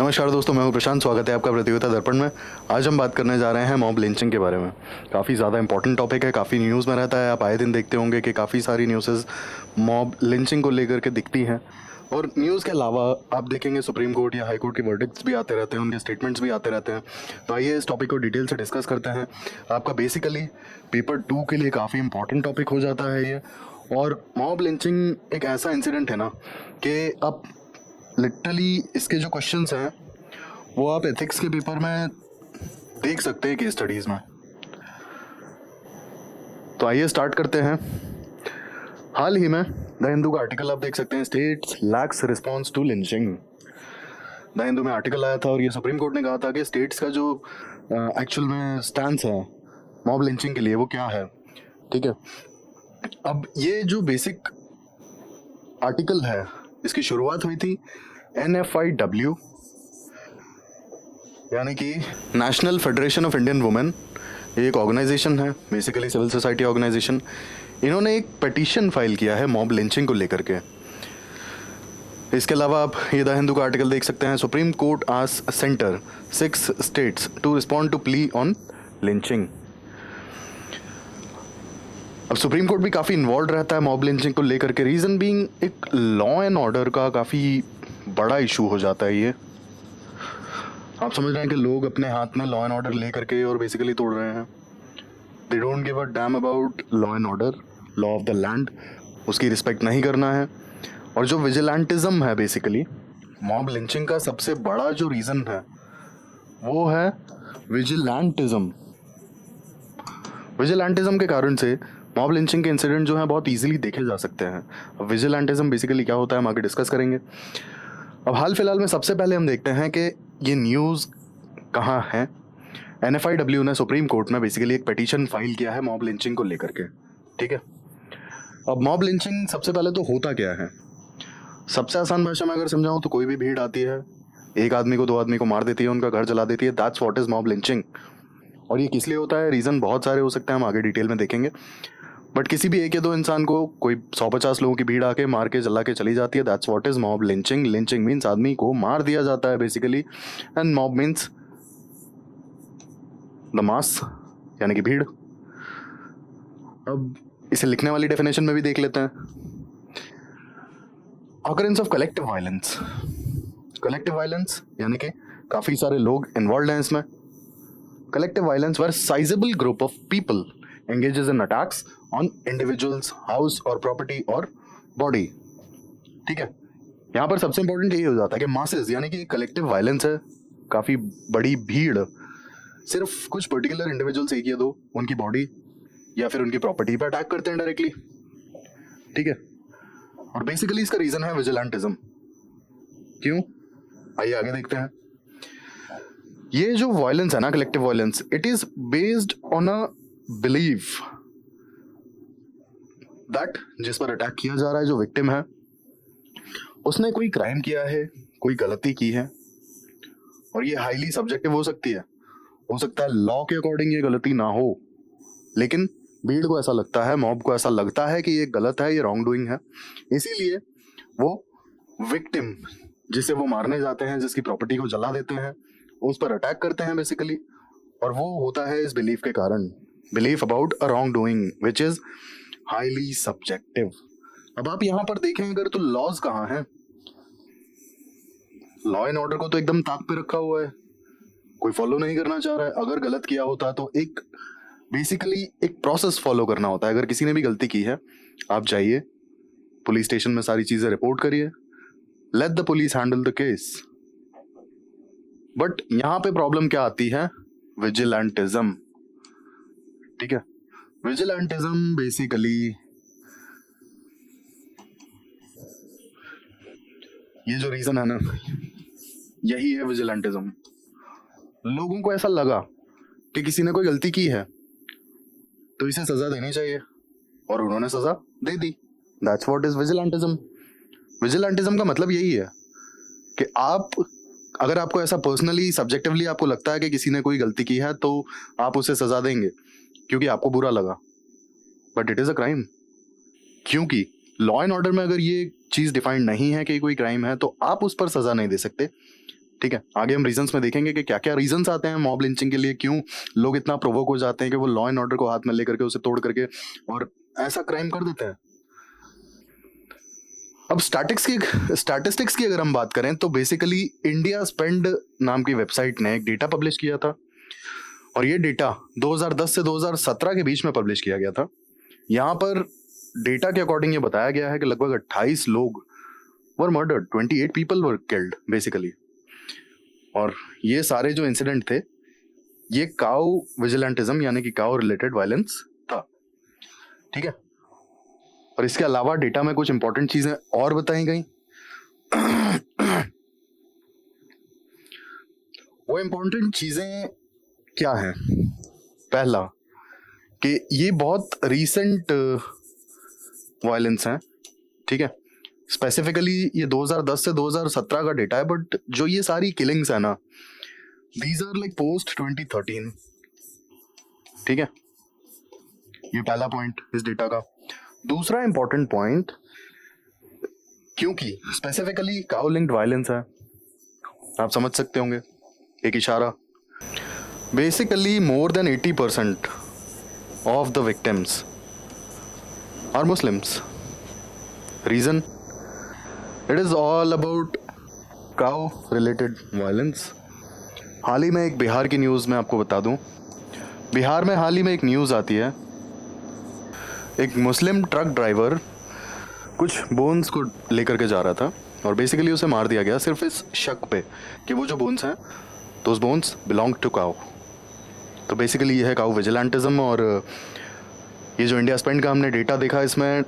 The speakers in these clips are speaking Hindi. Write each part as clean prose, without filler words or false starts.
नमस्कार दोस्तों, मैं हूं प्रशांत। स्वागत है आपका प्रतियोगिता दर्पण में। आज हम बात करने जा रहे हैं मॉब लिंचिंग के बारे में। काफ़ी ज़्यादा इंपॉर्टेंट टॉपिक है, काफ़ी न्यूज़ में रहता है। आप आए दिन देखते होंगे कि काफ़ी सारी न्यूज़ेस मॉब लिंचिंग को लेकर के दिखती हैं। और न्यूज़ के अलावा आप देखेंगे सुप्रीम कोर्ट या हाई कोर्ट के वर्डिक्ट्स भी आते रहते हैं, उनके स्टेटमेंट्स भी आते रहते हैं। तो आइए इस टॉपिक को डिटेल से डिस्कस करते हैं। आपका बेसिकली पेपर 2 के लिए काफ़ी इंपॉर्टेंट टॉपिक हो जाता है ये। और मॉब लिंचिंग एक ऐसा इंसिडेंट है ना कि आप लिटरली इसके जो क्वेश्चंस हैं वो आप एथिक्स के पेपर में देख सकते हैं केस स्टडीज में। तो आइए स्टार्ट करते हैं। हाल ही में द हिंदू का आर्टिकल आप देख सकते हैं, states lax response to lynching. The Hindu में आर्टिकल आया था और ये सुप्रीम कोर्ट ने कहा था कि स्टेट्स का जो एक्चुअल में स्टैंस है मॉब लिंचिंग के लिए वो क्या है। ठीक है, अब ये जो बेसिक आर्टिकल है इसकी शुरुआत हुई थी NFIW यानी कि national federation of Indian women. ये एक ऑर्गेनाइजेशन है, बेसिकली सिविल सोसाइटी ऑर्गेनाइजेशन। इन्होंने एक पिटीशन फाइल किया है मॉब लिंचिंग को लेकर के। इसके अलावा आप ये द हिंदू का आर्टिकल देख सकते हैं, Supreme Court asks centre 6 states to respond to plea on lynching. अब सुप्रीम कोर्ट भी काफ़ी इन्वॉल्व रहता है मॉब लिंचिंग को लेकर के। रीज़न बीइंग एक लॉ एंड ऑर्डर का काफ़ी बड़ा इशू हो जाता है ये। आप समझ रहे हैं कि लोग अपने हाथ में लॉ एंड ऑर्डर ले करके और बेसिकली तोड़ रहे हैं। They don't give a damn about law and order, law of the land, उसकी रिस्पेक्ट नहीं करना है। और जो विजिलेंटिज्म है, बेसिकली मॉब लिंचिंग का सबसे बड़ा जो रीज़न है वो है विजिलेंटिज्म। विजिलेंटिज्म के कारण से मॉब लिंचिंग के इंसिडेंट जो हैं बहुत इजीली देखे जा सकते हैं। अब विजिलेंटिज्म बेसिकली क्या होता है हम आगे डिस्कस करेंगे। अब हाल फिलहाल में सबसे पहले हम देखते हैं कि ये न्यूज़ कहाँ है। NFIW ने सुप्रीम कोर्ट में बेसिकली एक पिटीशन फाइल किया है मॉब लिंचिंग को लेकर के। ठीक है, अब मॉब लिंचिंग सबसे पहले तो होता क्या है। सबसे आसान भाषा में अगर समझाऊं तो कोई भी भीड़ आती है, एक आदमी को 2 आदमी को मार देती है, उनका घर जला देती है। That's what is mob lynching. और ये किस लिए होता है, रीज़न बहुत सारे हो सकते हैं, हम आगे डिटेल में देखेंगे। बट किसी भी 1 या 2 इंसान को कोई 150 लोगों की भीड़ आके मार के जला के चली जाती है। That's what is mob lynching. Lynching means आदमी को मार दिया जाता है basically, and mob means the mass यानी कि भीड़। अब इसे लिखने वाली डेफिनेशन में भी देख लेते हैं। Occurrence of collective violence. Collective violence यानी कि काफी सारे लोग इन्वॉल्व हैं इसमें। Collective violence where sizeable group of people engages in attacks on individuals, house और property और body। ठीक है, यहाँ पर सबसे इंपॉर्टेंट यही हो जाता है कि मासेस यानी कि कलेक्टिव वायलेंस है, काफी बड़ी भीड़ सिर्फ कुछ पर्टिकुलर इंडिविजुअल्स 1 या 2 उनकी बॉडी या फिर उनकी प्रॉपर्टी पर अटैक करते हैं डायरेक्टली। ठीक है, और बेसिकली इसका रीजन है विजिलेंटिज्म। क्यों, आइए आगे देखते हैं। ये जो वायलेंस है ना, collective violence, it is based on a believe that जिस पर अटैक किया जा रहा है, जो विक्टिम है, उसने कोई क्राइम किया है, कोई गलती की है। और ये हाईली सब्जेक्टिव हो सकती है। हो सकता है लॉ के अकॉर्डिंग ये गलती ना हो, लेकिन भीड़ को ऐसा लगता है, मॉब को ऐसा लगता है कि ये गलत है, ये रॉन्ग डूइंग है। इसीलिए वो विक्टिम जिसे वो मारने जाते हैं, जिसकी प्रॉपर्टी को जला देते हैं, उस पर अटैक करते हैं बेसिकली। और वो होता है इस बिलीफ के कारण, belief about a wrong doing which is highly subjective. अब आप यहां पर देखें अगर, तो लॉज कहाँ हैं। लॉ एंड ऑर्डर को तो एकदम ताक पे रखा हुआ है, कोई फॉलो नहीं करना चाह रहा है। अगर गलत किया होता तो एक बेसिकली एक प्रोसेस फॉलो करना होता है। अगर किसी ने भी गलती की है, आप जाइए पुलिस स्टेशन में, सारी चीजें रिपोर्ट करिए, let the police handle the case. But यहां पे प्रॉब्लम क्या आती है, विजिलेंटिज्म। ठीक है, विजिलेंटिज्म बेसिकली ये जो रीजन है ना, यही है विजिलेंटिज्म। लोगों को ऐसा लगा कि किसी ने कोई गलती की है तो इसे सजा देनी चाहिए, और उन्होंने सजा दे दी। That's what is vigilantism. Vigilantism का मतलब यही है कि आप, अगर आपको ऐसा पर्सनली सब्जेक्टिवली आपको लगता है कि किसी ने कोई गलती की है तो आप उसे सजा देंगे क्योंकि आपको बुरा लगा, but it is a crime. क्योंकि लॉ एंड ऑर्डर में अगर ये चीज डिफाइंड नहीं है कि कोई क्राइम है तो आप उस पर सजा नहीं दे सकते। ठीक है, आगे हम रीजंस में देखेंगे कि क्या क्या रीजंस आते हैं मॉब लिंचिंग के लिए, क्यों लोग इतना प्रोवोक हो जाते हैं कि वो लॉ एंड ऑर्डर को हाथ में लेकर के उसे तोड़ करके और ऐसा क्राइम कर देते हैं। अब स्टैटिस्टिक्स की अगर हम बात करें तो बेसिकली इंडिया स्पेंड नाम की वेबसाइट ने एक डेटा पब्लिश किया था, और ये डेटा 2010 से 2017 के बीच में पब्लिश किया गया था। यहाँ पर डेटा के अकॉर्डिंग ये बताया गया है कि लगभग 28 लोग were murdered, 28 people were killed basically. और ये सारे जो इंसिडेंट थे ये काउ विजिलेंटिज्म यानी कि काउ रिलेटेड वायलेंस था, ठीक है। और इसके अलावा डेटा में कुछ इंपॉर्टेंट चीजें और बताई गई। वो इंपॉर्टेंट चीजें क्या हैं? पहला कि ये बहुत रीसेंट वायलेंस हैं, ठीक है। स्पेसिफिकली ये 2010 से 2017 का डेटा है, बट जो ये सारी किलिंग्स है ना, दीज आर लाइक पोस्ट 2013, ठीक है। ये पहला पॉइंट इस डेटा का। दूसरा इंपॉर्टेंट पॉइंट, क्योंकि स्पेसिफिकली काउ लिंक्ड वायलेंस है, आप समझ सकते होंगे एक इशारा। Basically more than 80% of the victims are Muslims. Reason, it is all about cow related violence. हाल ही में एक बिहार की न्यूज़ में आपको बता दूं, बिहार में हाल ही में एक न्यूज़ आती है, एक मुस्लिम ट्रक ड्राइवर कुछ बोन्स को लेकर के जा रहा था और बेसिकली उसे मार दिया गया सिर्फ इस शक पे कि वो जो बोन्स हैं those bones belong to cow. तो बेसिकली ये है काउ विजिलेंटिज्म। और ये जो इंडिया स्पेंड का हमने डेटा देखा, इसमें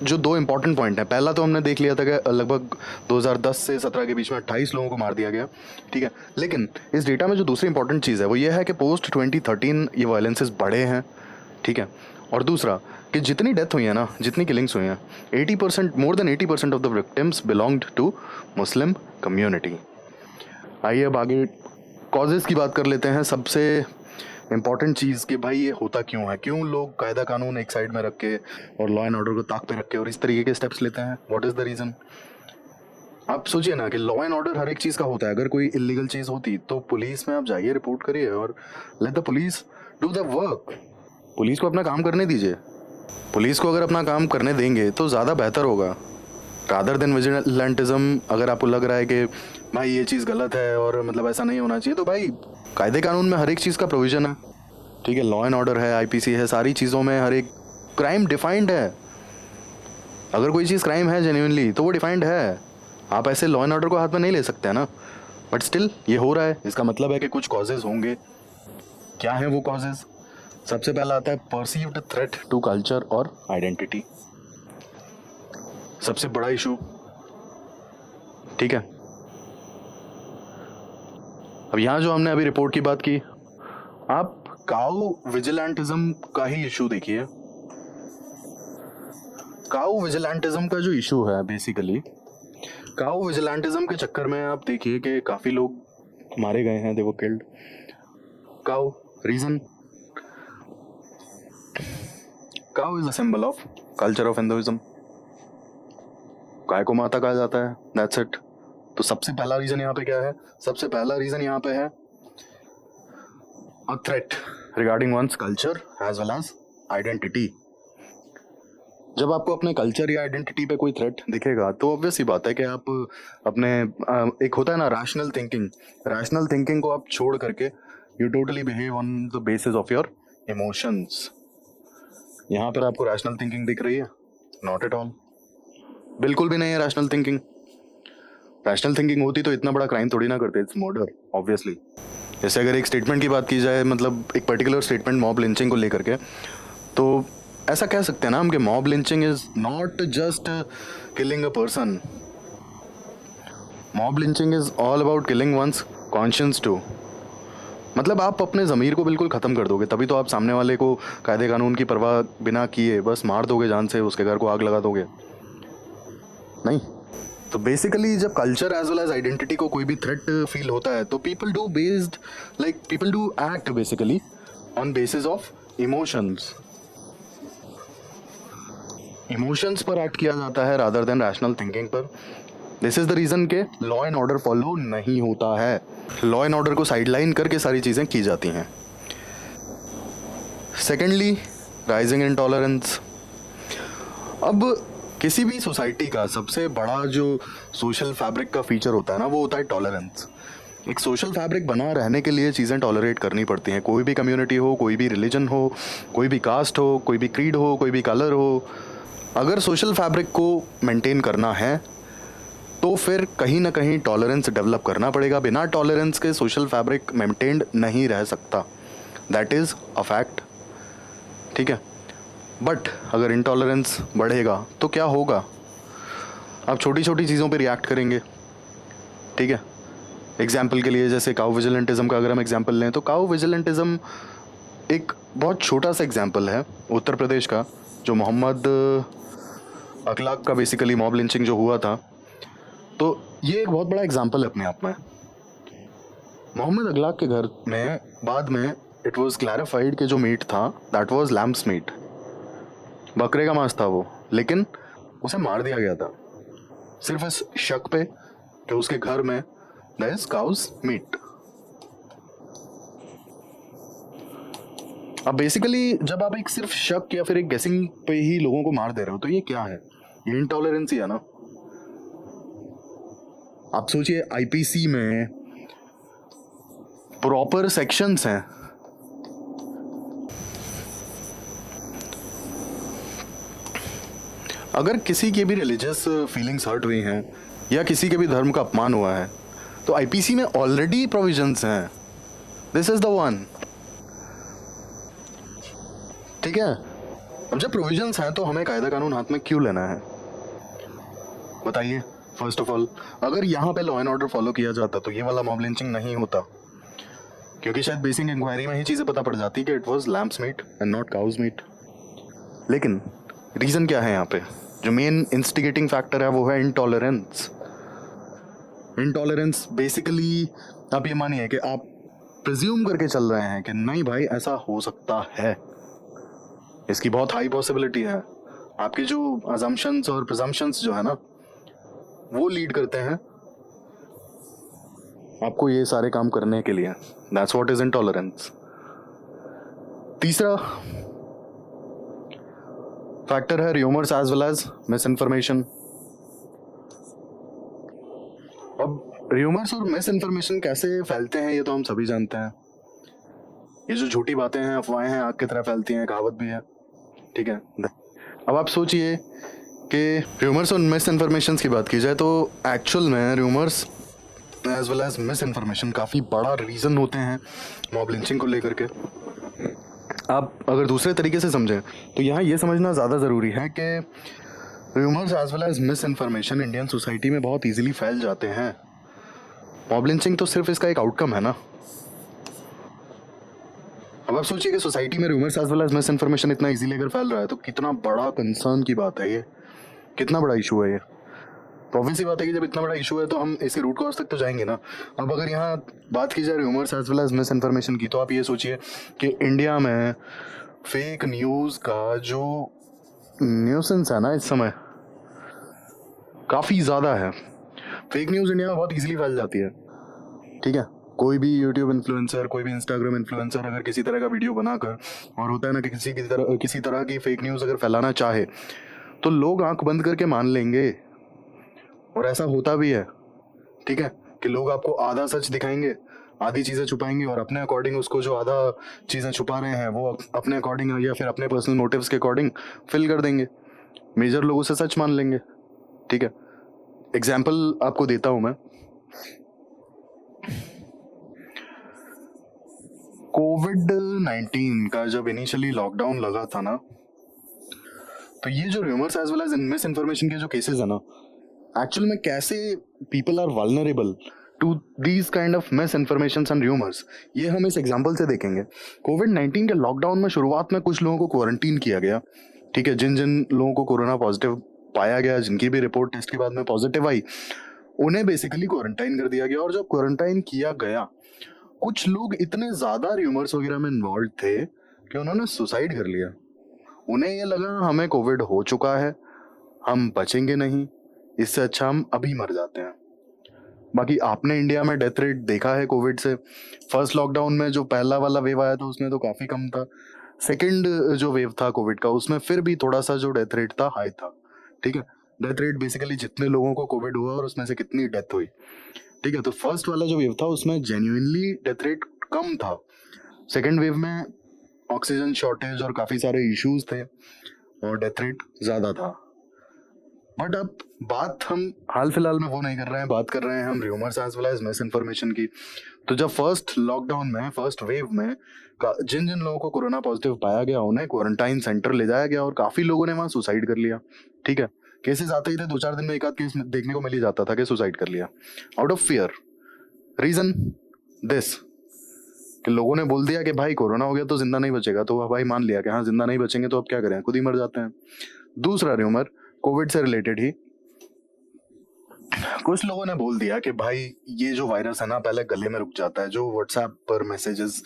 जो दो इंपॉर्टेंट पॉइंट हैं, पहला तो हमने देख लिया था कि लगभग 2010 से 17 के बीच में 28 लोगों को मार दिया गया, ठीक है। लेकिन इस डेटा में जो दूसरी इंपॉर्टेंट चीज़ है वो ये है कि पोस्ट 2013 ये वायलेंसेस बढ़े हैं, ठीक है। और दूसरा कि जितनी डेथ हुई है ना, जितनी किलिंग्स हुई हैं, 80% more than 80% of the victims belonged to Muslim community. आइए अब आगे कॉजेज़ की बात कर लेते हैं। सबसे इंपॉर्टेंट चीज़ कि भाई ये होता क्यों है, क्यों लोग कायदा कानून एक साइड में रख के और लॉ एंड ऑर्डर को ताक पे रख के और इस तरीके के स्टेप्स लेते हैं, व्हाट इज़ द रीज़न। आप सोचिए ना कि लॉ एंड ऑर्डर हर एक चीज़ का होता है। अगर कोई इलीगल चीज़ होती तो पुलिस में आप जाइए, रिपोर्ट करिए और let the police do the work. Police को अपना काम करने दीजिए। पुलिस को अगर अपना काम करने देंगे तो ज़्यादा बेहतर होगा, रादर देन विजिलेंटिज्म। अगर आपको लग रहा है कि भाई ये चीज़ गलत है और मतलब ऐसा नहीं होना चाहिए, तो भाई कायदे कानून में हर एक चीज़ का प्रोविज़न है, ठीक है। लॉ एंड ऑर्डर है, आईपीसी है, सारी चीज़ों में हर एक क्राइम डिफाइंड है। अगर कोई चीज़ क्राइम है जेन्युइनली तो वो डिफाइंड है। आप ऐसे लॉ एंड ऑर्डर को हाथ में नहीं ले सकते हैं ना, बट स्टिल ये हो रहा है। इसका मतलब है कि कुछ कॉजेज़ होंगे। क्या है वो कॉजेज़? सबसे पहला आता है परसीव्ड थ्रेट टू कल्चर और आइडेंटिटी, सबसे बड़ा इशू, ठीक है। अब यहाँ जो हमने अभी रिपोर्ट की बात की, आप काउ विजिलेंटिज्म का ही इशू देखिए। काउ विजिलेंटिज्म का जो इशू है बेसिकली, काउ विजिलेंटिज्म के चक्कर में आप देखिए कि काफ़ी लोग मारे गए हैं, they were killed. Cow reason, cow is a symbol of culture of Hinduism. गाय को माता कहा जाता है, दैट्स इट। तो सबसे पहला रीजन यहाँ पे क्या है? सबसे पहला रीजन यहाँ पे है a threat regarding one's culture as well as identity. जब आपको अपने कल्चर या आइडेंटिटी पे कोई थ्रेट दिखेगा तो ऑब्वियस सी बात है कि आप अपने एक होता है ना रैशनल थिंकिंग, रैशनल थिंकिंग को आप छोड़ करके you totally behave on the basis of your emotions. यहाँ पर आपको रैशनल थिंकिंग दिख रही है? नॉट एट ऑल, बिल्कुल भी नहीं है रैशनल थिंकिंग। रैशनल थिंकिंग होती तो इतना बड़ा क्राइम थोड़ी ना करते, इट्स मर्डर ऑब्वियसली। जैसे अगर एक स्टेटमेंट की बात की जाए, मतलब एक पर्टिकुलर स्टेटमेंट मॉब लिंचिंग को लेकर के, तो ऐसा कह सकते हैं ना हम कि mob lynching is not just killing a person, mob lynching is all about killing one's conscience too. मतलब आप अपने ज़मीर को बिल्कुल ख़त्म कर दोगे, तभी तो आप सामने वाले को कायदे कानून की परवाह बिना किए बस मार दोगे जान से, उसके घर को आग लगा दोगे नहीं। तो बेसिकली जब culture as well as identity को कोई भी थ्रेट फील होता है तो people do act basically on basis of emotions. Emotions पर एक्ट किया जाता है रादर देन रैशनल थिंकिंग पर। दिस इज द रीजन के लॉ एंड ऑर्डर फॉलो नहीं होता है, लॉ एंड ऑर्डर को साइडलाइन करके सारी चीज़ें की जाती हैं। Secondly, rising intolerance. अब किसी भी सोसाइटी का सबसे बड़ा जो सोशल फैब्रिक का फीचर होता है ना, वो होता है टॉलरेंस। एक सोशल फैब्रिक बना रहने के लिए चीज़ें टॉलरेट करनी पड़ती हैं। कोई भी कम्युनिटी हो, कोई भी रिलीजन हो, कोई भी कास्ट हो, कोई भी क्रीड हो, कोई भी कलर हो, अगर सोशल फैब्रिक को मेंटेन करना है तो फिर कहीं ना कहीं टॉलरेंस डेवलप करना पड़ेगा। बिना टॉलरेंस के सोशल फैब्रिक मेंटेन्ड नहीं रह सकता, दैट इज़ अ फैक्ट। ठीक है, बट अगर इंटॉलरेंस बढ़ेगा तो क्या होगा? आप छोटी छोटी चीज़ों पे रिएक्ट करेंगे। ठीक है, एग्जाम्पल के लिए जैसे काउ विजिलेंटिज्म का अगर हम एग्जाम्पल लें तो काउ विजिलेंटिज्म एक बहुत छोटा सा एग्जाम्पल है उत्तर प्रदेश का, जो मोहम्मद अखलाक का बेसिकली मॉब लिंचिंग जो हुआ था। तो ये एक बहुत बड़ा एग्जाम्पल है अपने आप में। मोहम्मद अखलाक के घर में बाद में इट वाज क्लैरिफाइड कि जो मीट था दैट वाज लैम्स मीट, बकरे का मांस था वो, लेकिन उसे मार दिया गया था सिर्फ इस शक पे कि उसके घर में देयर इज काउज मीट। अब बेसिकली जब आप एक सिर्फ शक या फिर एक गेसिंग पे ही लोगों को मार दे रहे हो तो ये क्या है? ये इंटॉलरेंस ही है ना। आप सोचिए, आईपीसी में प्रॉपर सेक्शंस हैं। अगर किसी की भी रिलीजियस फीलिंग्स हर्ट हुई हैं या किसी के भी धर्म का अपमान हुआ है तो आईपीसी में ऑलरेडी प्रोविजंस हैं, दिस इज द वन। ठीक है, अब जब प्रोविजंस हैं तो हमें कायदा कानून हाथ में क्यों लेना है बताइए? फर्स्ट ऑफ ऑल, अगर यहाँ पे लॉ एंड ऑर्डर फॉलो किया जाता तो ये वाला मॉब लिंचिंग नहीं होता, क्योंकि शायद बेसिक इंक्वायरी में ही चीज़ें पता पड़ जाती कि it was lamb's meat and not cow's meat. लेकिन रीज़न क्या है यहाँ पे? जो मेन इंस्टिगेटिंग फैक्टर है वो है इंटॉलरेंस। इंटॉलरेंस बेसिकली आप ये मानिए कि आप प्रिज्यूम करके चल रहे हैं कि नहीं भाई ऐसा हो सकता है, इसकी बहुत हाई पॉसिबिलिटी है। आपके जो अजम्पशंस और प्रिजम्पशंस जो है ना, वो लीड करते हैं आपको ये सारे काम करने के लिए। That's what is intolerance. तीसरा फैक्टर है rumours as well as misinformation. अब र्यूमर्स और मिस इन्फॉर्मेशन कैसे फैलते हैं ये तो हम सभी जानते हैं। ये जो झूठी बातें हैं, अफवाहें हैं, आग की तरह फैलती हैं, कहावत भी है। ठीक है, अब आप सोचिए कि र्यूमर्स और मिस इन्फॉर्मेशन की बात की जाए तो एक्चुअल में rumours as well as misinformation काफ़ी बड़ा रीज़न होते हैं मॉब लिंचिंग को लेकर के। आप अगर दूसरे तरीके से समझें तो यहाँ ये समझना ज़्यादा ज़रूरी है कि rumours as well as misinformation Indian society में बहुत ईजिली फैल जाते हैं। मॉब लिंचिंग तो सिर्फ इसका एक आउटकम है ना। अब आप सोचिए कि सोसाइटी में rumours as well as misinformation इतना इजीली अगर फैल रहा है तो कितना बड़ा कंसर्न की बात है ये, कितना बड़ा इशू है ये। तो ऑब्वियस सी बात है कि जब इतना बड़ा इशू है तो हम इसके रूट कॉज तक तो जाएंगे ना। अब अगर यहाँ बात की जाए rumours as well as misinformation की, तो आप ये सोचिए कि इंडिया में फेक न्यूज़ का जो न्यूसेंस है ना इस समय काफ़ी ज़्यादा है। फेक न्यूज़ इंडिया में बहुत ईजिली फैल जाती है। ठीक है, कोई भी यूट्यूब इन्फ्लुएंसर, कोई भी इंस्टाग्राम इन्फ्लुएंसर अगर किसी तरह का वीडियो बनाकर, और होता है ना कि किसी तरह की फेक न्यूज़ अगर फैलाना चाहे तो लोग आंख बंद करके मान लेंगे, और ऐसा होता भी है। ठीक है, कि लोग आपको आधा सच दिखाएंगे, आधी चीज़ें छुपाएंगे, और अपने अकॉर्डिंग उसको जो आधा चीज़ें छुपा रहे हैं वो अपने अकॉर्डिंग या फिर अपने पर्सनल मोटिव्स के अकॉर्डिंग फिल कर देंगे। मेजर लोग उसे सच मान लेंगे। ठीक है, एग्जाम्पल आपको देता हूँ मैं। कोविड-19 का जब इनिशियली लॉकडाउन लगा था ना, तो ये जो rumours as well as misinformation के जो केसेस है ना, एक्चुअल में कैसे people are vulnerable to these kind of misinformation and rumours, ये हम इस एग्जाम्पल से देखेंगे। कोविड-19 के लॉकडाउन में शुरुआत में कुछ लोगों को क्वारंटीन किया गया। ठीक है, जिन जिन लोगों को कोरोना पॉजिटिव पाया गया, जिनकी भी रिपोर्ट टेस्ट के बाद में पॉजिटिव आई, उन्हें बेसिकली क्वारंटाइन कर दिया गया। और जब क्वारंटाइन किया गया, कुछ लोग इतने ज़्यादा र्यूमर्स वगैरह में इन्वॉल्व थे कि उन्होंने सुसाइड कर लिया। उन्हें ये लगा हमें कोविड हो चुका है, हम बचेंगे नहीं, इससे अच्छा हम अभी मर जाते हैं। बाकी आपने इंडिया में डेथ रेट देखा है कोविड से? फर्स्ट लॉकडाउन में जो पहला वाला वेव आया था उसमें तो काफ़ी कम था। सेकंड जो वेव था कोविड का उसमें फिर भी थोड़ा-सा जो डेथ रेट था हाई था, ठीक है? डेथ रेट बेसिकली जितने लोगों को कोविड हुआ और उसमें से कितनी डेथ हुई, ठीक है? तो फर्स्ट वाला जो वेव था उसमें जेन्युइनली डेथ रेट कम था। सेकंड वेव में ऑक्सीजन शॉर्टेज और काफ़ी सारे इश्यूज थे और डेथ रेट ज़्यादा था। बट अब बात हम हाल फिलहाल में वो नहीं कर रहे हैं, बात कर रहे हैं हम rumours as well as misinformation की। तो जब फर्स्ट लॉकडाउन में फर्स्ट वेव में जिन जिन लोगों को कोरोना पॉजिटिव पाया गया उन्हें क्वारंटाइन सेंटर ले जाया गया और काफ़ी लोगों ने वहाँ सुसाइड कर लिया, ठीक है? केसेस आते ही थे, 2-4 दिन में एक आध केस देखने को मिल ही जाता था कि सुसाइड कर लिया out of fear. Reason this कि लोगों ने बोल दिया कि भाई कोरोना हो गया तो जिंदा नहीं बचेगा, तो भाई मान लिया कि हाँ जिंदा नहीं बचेंगे तो अब क्या करें, खुद ही मर जाते हैं। दूसरा र्यूमर कोविड से रिलेटेड ही कुछ लोगों ने बोल दिया कि भाई ये जो वायरस है ना पहले गले में रुक जाता है, जो व्हाट्सएप पर मैसेजेस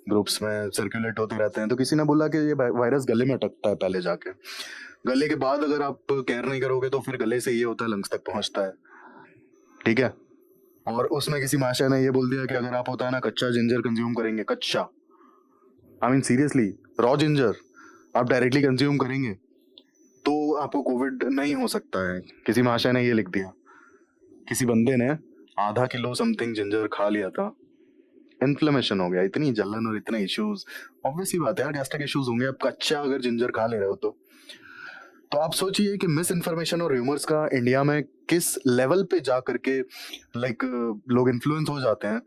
ग्रुप्स में सर्कुलेट होते रहते हैं, तो किसी ने बोला कि ये वायरस गले में अटकता है पहले जाके, गले के बाद अगर आप केयर नहीं करोगे तो फिर गले से ये होता है लंग्स तक पहुंचता है, ठीक है? और उसमें किसी महाशय ने ये बोल दिया कि अगर आप होता है ना कच्चा जिंजर कंज्यूम करेंगे, कच्चा I mean seriously raw ginger आप डायरेक्टली कंज्यूम करेंगे तो आपको कोविड नहीं हो सकता है। किसी महाशय ने ये लिख दिया। किसी बंदे ने आधा किलो समथिंग जिंजर खा लिया था, इन्फ्लेमेशन हो गया, इतनी जलन और इतने इश्यूज। ऑब्वियस ही बात है यार, गैस्ट्रिक इश्यूज होंगे आप कच्चा अगर जिंजर खा ले रहे हो तो आप सोचिए कि मिस इन्फॉर्मेशन और र्यूमर्स का इंडिया में किस लेवल पे जा करके लाइक लोग इन्फ्लुएंस हो जाते हैं।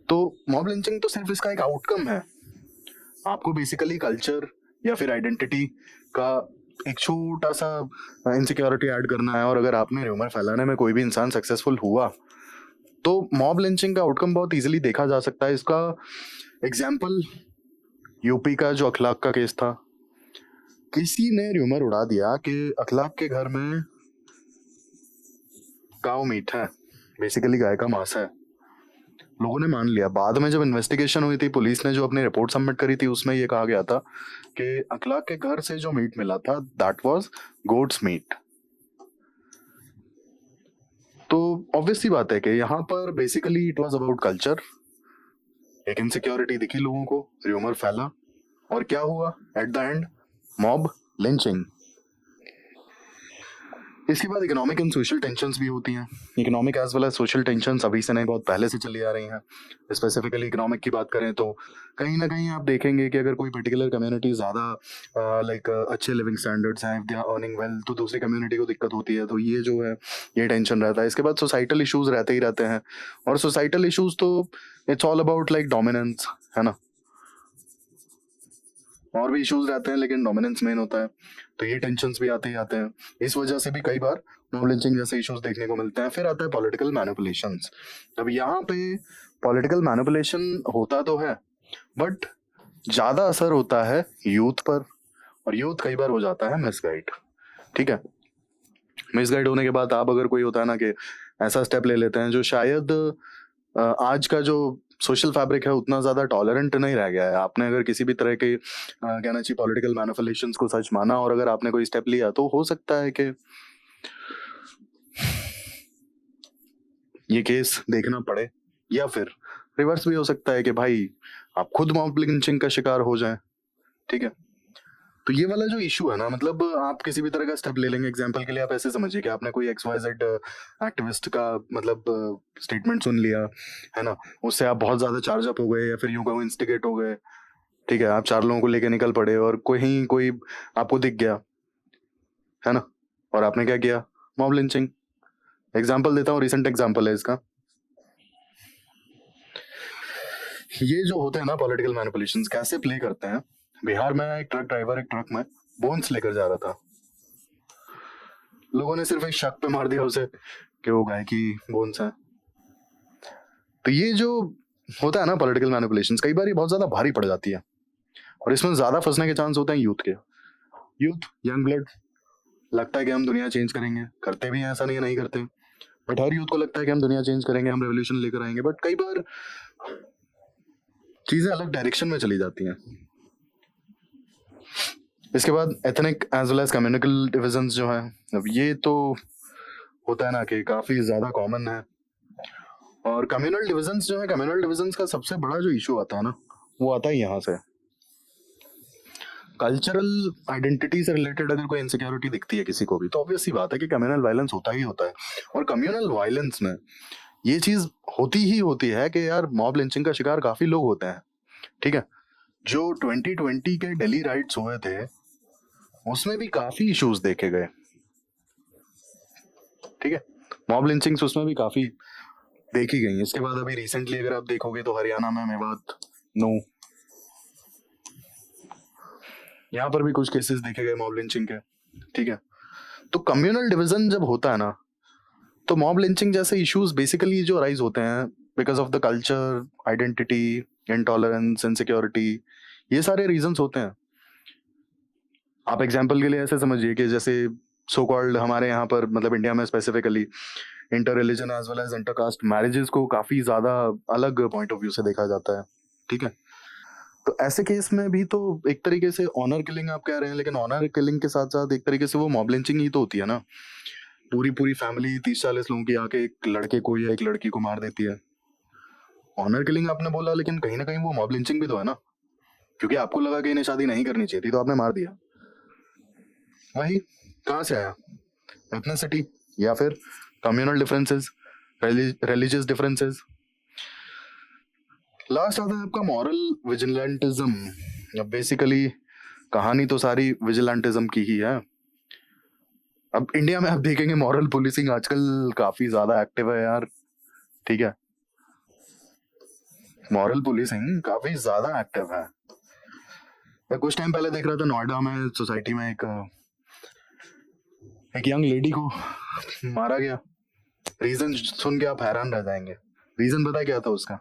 तो मॉब लिंचिंग तो सिर्फ इसका एक आउटकम है। आपको बेसिकली कल्चर या फिर आइडेंटिटी का एक छोटा सा इनसिक्योरिटी ऐड करना है, और अगर आपने र्यूमर फैलाने में कोई भी इंसान सक्सेसफुल हुआ तो मॉब लिंचिंग का आउटकम बहुत इजीली देखा जा सकता है। इसका एग्जाम्पल यूपी का जो अखलाक का केस था। किसी ने र्यूमर उड़ा दिया कि अखलाक के घर में काऊ मीट है, बेसिकली गाय का मांस है। लोगों ने मान लिया। बाद में जब इन्वेस्टिगेशन हुई थी, पुलिस ने जो अपनी रिपोर्ट सबमिट करी थी उसमें ये कहा गया था कि अखलाक के घर से जो मीट मिला था दैट वाज गोट्स मीट। तो ऑब्वियस सी बात है कि यहाँ पर basically it was about culture. एक इनसिक्योरिटी दिखी लोगों को, र्यूमर फैला और क्या हुआ at the end? Mob lynching. इसके बाद इकोनॉमिक एंड सोशल टेंशन्स भी होती हैं। Economic as well as social tensions अभी से नहीं, बहुत पहले से चली आ रही हैं। स्पेसिफिकली इकोनॉमिक की बात करें तो कहीं ना कहीं आप देखेंगे कि अगर कोई पर्टिकुलर कम्युनिटी ज़्यादा लाइक अच्छे लिविंग स्टैंडर्ड्स हैं, दे आर अर्निंग वेल, तो दूसरी कम्युनिटी को दिक्कत होती है, तो ये जो है ये टेंशन रहता है। इसके बाद सोसाइटल इशूज़ रहते ही रहते हैं, और सोसाइटल इशूज़ तो it's all about like dominance, है ना? और भी इश्यूज रहते हैं लेकिन डोमिनेंस मेन होता है, तो ये टेंशन्स भी आते ही आते हैं। इस वजह से भी कई बार मॉब लिंचिंग जैसे इश्यूज देखने को मिलते हैं। फिर आता है पॉलिटिकल मैनिपुलेशंस। अब यहाँ पे पॉलिटिकल मैनिपुलेशन होता तो है, बट ज़्यादा असर होता है यूथ पर, और यूथ कई बार हो जाता है मिसगाइड, ठीक है? मिसगाइड होने के बाद आप अगर कोई होता है ना कि ऐसा स्टेप ले लेते हैं जो शायद आज का जो सोशल फैब्रिक है उतना ज़्यादा टॉलरेंट नहीं रह गया है। आपने अगर किसी भी तरह के कहना चाहिए पॉलिटिकल मैनिपुलेशंस को सच माना और अगर आपने कोई स्टेप लिया तो हो सकता है कि ये केस देखना पड़े, या फिर रिवर्स भी हो सकता है कि भाई आप खुद मॉब लिंचिंग का शिकार हो जाएं, ठीक है? तो ये वाला जो इशू है ना, मतलब आप किसी भी तरह का स्टेप ले लेंगे। एग्जांपल के लिए आप ऐसे समझिए कि आपने कोई XYZ एक्टिविस्ट का मतलब स्टेटमेंट सुन लिया, है ना? उससे आप बहुत ज़्यादा चार्ज अप हो गए या फिर यूं कहूँ इंस्टिगेट हो गए, ठीक है? आप 4 लोगों को लेके निकल पड़े और कहीं कोई आपको दिख गया, है ना? और आपने क्या किया? Mob lynching. एग्जांपल देता हूँ, रिसेंट एग्जांपल है इसका। ये जो होते हैं ना पॉलिटिकल मैनिपुलेशंस कैसे प्ले करते हैं। बिहार में एक ट्रक ड्राइवर एक ट्रक में बोन्स लेकर जा रहा था। लोगों ने सिर्फ एक शक पे मार दिया उसे कि वो गाय की बोन्स है। तो ये जो होता है ना पॉलिटिकल मैनिपुलेशंस, कई बार ये बहुत ज्यादा भारी पड़ जाती है और इसमें ज्यादा फंसने के चांस होते हैं यूथ के। यूथ, यंग ब्लड, लगता है कि हम दुनिया चेंज करेंगे, करते भी हैं, ऐसा नहीं है नहीं करते, बट हर यूथ को लगता है कि हम दुनिया चेंज करेंगे, हम रेवोल्यूशन लेकर आएंगे, बट कई बार चीजें अलग डायरेक्शन में चली जाती हैं। इसके बाद ethnic as well as communal divisions जो हैं, अब ये तो होता है ना कि काफी ज्यादा कॉमन है। और कम्युनल डिविजन्स जो है, कम्युनल डिविजन्स का सबसे बड़ा जो इशू आता है ना, वो आता है यहाँ से। कल्चरल आइडेंटिटी से रिलेटेड अगर कोई इनसिक्योरिटी दिखती है किसी को भी, तो ऑब्वियस सी बात है कि कम्युनल वायलेंस होता ही होता है। और कम्युनल वायलेंस में ये चीज होती ही होती है कि यार मॉब लिंचिंग का शिकार काफी लोग होते हैं। ठीक है, जो 2020 के दिल्ली राइट्स हुए थे उसमें भी काफी इश्यूज देखे गए। ठीक है, मॉब लिंचिंग्स उसमें भी काफी देखी गई। इसके बाद अभी रिसेंटली अगर आप देखोगे तो हरियाणा में मेवात नो, यहाँ पर भी कुछ केसेस देखे गए मॉब लिंचिंग के। ठीक है, तो कम्युनल डिवीजन जब होता है ना, तो मॉब लिंचिंग जैसे इश्यूज बेसिकली जो अराइज होते हैं because of the culture, identity, intolerance, insecurity, ये सारे रीजंस होते हैं। आप एग्जांपल के लिए ऐसे समझिए कि जैसे सो कॉल्ड हमारे यहाँ पर, मतलब इंडिया में specifically, inter religion as well as inter caste marriages को काफी ज्यादा अलग पॉइंट ऑफ व्यू से देखा जाता है। ठीक है, तो ऐसे केस में भी तो एक तरीके से ऑनर किलिंग आप कह रहे हैं, लेकिन ऑनर किलिंग के साथ साथ एक तरीके से वो मॉब लिंचिंग ही तो होती है ना। पूरी पूरी फैमिली 30-40 लोगों की आके एक लड़के को या एक लड़की को मार देती है। ऑनर किलिंग आपने बोला, लेकिन कहीं ना कहीं वो मॉब लिंचिंग भी तो है ना, क्योंकि आपको लगा कि इन्हें शादी नहीं करनी चाहिए थी तो आपने मार दिया। वही कहाँ से आया? एथनिसिटी या फिर communal differences, religious differences. Last आता है आपका मॉरल विजिलेंटिज्म। अब बेसिकली कहानी तो सारी विजिलेंटिज्म की ही है। अब इंडिया में आप देखेंगे मॉरल पुलिसिंग आजकल काफी ज्यादा एक्टिव है यार। ठीक है, मॉरल पुलिसिंग काफी ज्यादा एक्टिव है। मैं कुछ टाइम पहले देख रहा था नोएडा में सोसाइटी में एक यंग लेडी को मारा गया। रीजन सुन के आप हैरान रह जाएंगे। रीजन पता है क्या था उसका?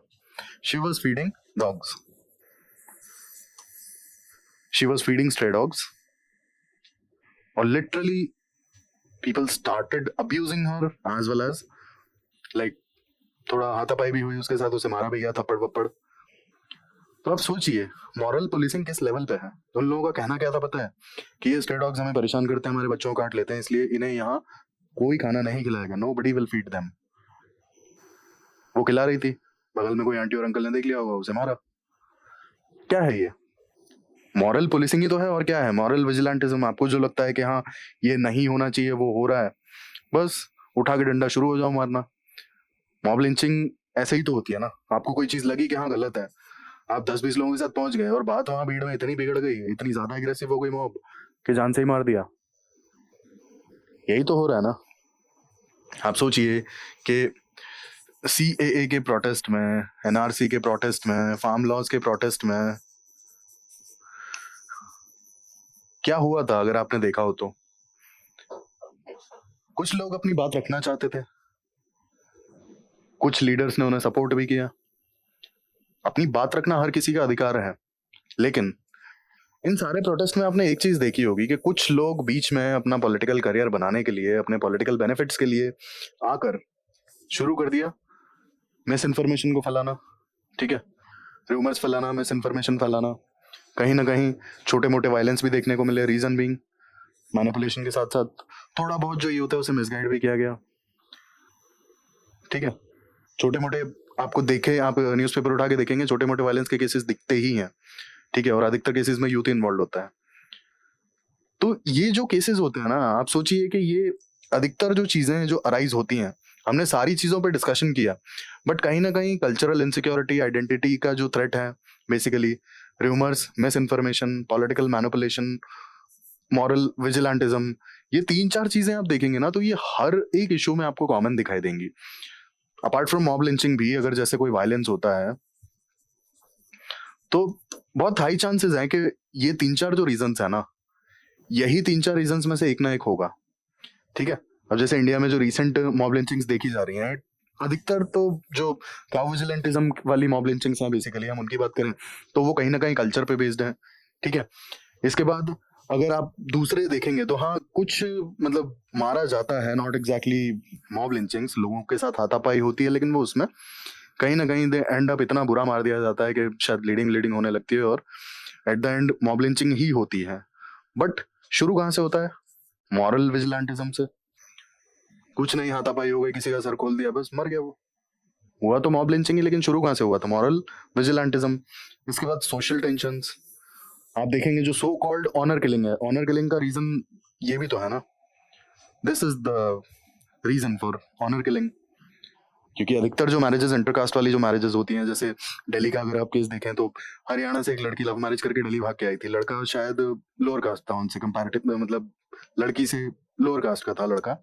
She was feeding dogs, she was feeding stray dogs, और literally people started abusing her as well as like थोड़ा हाथापाई भी हुई उसके साथ, उसे मारा भी गया थप्पड़ वप्पड़। तो आप सोचिए मॉरल पुलिसिंग किस लेवल पे है। उन लोगों का कहना क्या था पता है? कि ये स्ट्रे डॉग्स हमें परेशान करते हैं, हमारे बच्चों को काट लेते हैं, इसलिए इन्हें यहाँ कोई खाना नहीं खिलाएगा, nobody will feed them। वो खिला रही थी, बगल में कोई आंटी और अंकल ने देख लिया होगा, उसे मारा। क्या है ये? मॉरल पुलिसिंग ही तो है, और क्या है? Moral vigilantism. आपको जो लगता है कि हाँ ये नहीं होना चाहिए वो हो रहा है, बस उठा के डंडा शुरू हो जाओ मारना। मॉब लिंचिंग ऐसे ही तो होती है ना। आपको कोई चीज लगी कि हाँ गलत है, आप 10-20 लोगों के साथ पहुंच गए और बात वहां भीड़ में इतनी बिगड़ गई, इतनी ज्यादा एग्रेसिव हो गई मॉब कि जान से ही मार दिया। यही तो हो रहा है ना। आप सोचिए कि CAA के प्रोटेस्ट में, NRC के प्रोटेस्ट में, फार्म लॉज के प्रोटेस्ट में क्या हुआ था अगर आपने देखा हो तो। कुछ लोग अपनी बात रखना चाहते थे, कुछ लीडर्स ने उन्हें सपोर्ट भी किया। अपनी बात रखना हर किसी का अधिकार है, लेकिन इन सारे प्रोटेस्ट में आपने एक चीज देखी होगी कि कुछ लोग बीच में अपना पॉलिटिकल करियर बनाने के लिए, अपने पॉलिटिकल बेनिफिट्स के लिए आकर शुरू कर दिया मिस इन्फॉर्मेशन को फैलाना। ठीक है, रूमर्स फैलाना, मिस इन्फॉर्मेशन फैलाना। कहीं ना कहीं छोटे मोटे वायलेंस भी देखने को मिले, रीजन बीइंग मैनिपुलेशन के साथ साथ थोड़ा बहुत जो ये होता है उसे मिसगाइड भी किया गया। ठीक है, छोटे मोटे आपको देखे, आप न्यूज़पेपर उठा के देखेंगे, छोटे मोटे वायलेंस के केसेस दिखते ही हैं। ठीक है, और अधिकतर केसेस में यूथ इन्वॉल्व होता है। तो ये जो केसेस होते हैं ना, आप सोचिए कि ये अधिकतर जो चीजें जो अराइज होती हैं, हमने सारी चीजों पे डिस्कशन किया, बट कहीं ना कहीं कल्चरल इनसिक्योरिटी, आइडेंटिटी का जो थ्रेट है, basically rumours, miss information, political manipulation, moral vigilantism, ये 3-4 चीजें आप देखेंगे ना तो ये हर एक इशू में आपको कॉमन दिखाई देंगी। अपार्ट फ्रॉम मॉब लिंचिंग भी अगर जैसे कोई वायलेंस होता है तो बहुत हाई चांसेस हैं कि ये 3-4 जो रीजंस है ना, यही 3-4 रीजंस में से एक ना एक होगा। ठीक है, अब जैसे इंडिया में जो रिसेंट मॉब लिंचिंग्स देखी जा रही हैं, अधिकतर तो जो काउ विजिलेंटिज्म वाली मॉब लिंचिंग्स हैं, बेसिकली हम उनकी बात करें तो वो कहीं ना कहीं कल्चर पे बेस्ड है। ठीक है, इसके बाद अगर आप दूसरे देखेंगे तो हाँ कुछ मतलब मारा जाता है, नॉट एग्जैक्टली मॉब लिंचिंग्स, लोगों के साथ हाथापाई होती है, लेकिन वो उसमें कहीं ना कहीं दे एंड अप इतना बुरा मार दिया जाता है कि शायद ब्लीडिंग होने लगती है, और at the end mob lynching ही होती है। बट शुरू कहाँ से होता है? मॉरल विजिलेंटिज्म से। कुछ नहीं हाथापाई हो गई, किसी का सर खोल दिया, बस मर गया वो। हुआ तो मॉब लिंचिंग ही, लेकिन शुरू कहाँ से हुआ था? Moral vigilantism. इसके बाद सोशल टेंशंस। आप देखेंगे जो सो कॉल्ड ऑनर किलिंग है, ऑनर किलिंग का रीजन ये भी तो है ना, this is the reason for honour killing. क्योंकि अधिकतर जो मैरिजेस इंटरकास्ट वाली जो मैरिजेस होती हैं, जैसे दिल्ली का अगर आप केस देखें तो हरियाणा से एक लड़की लव मैरिज करके दिल्ली भाग के आई थी। लड़का शायद लोअर कास्ट था उनसे कंपैरेटिव, मतलब लड़की से लोअर कास्ट का था लड़का।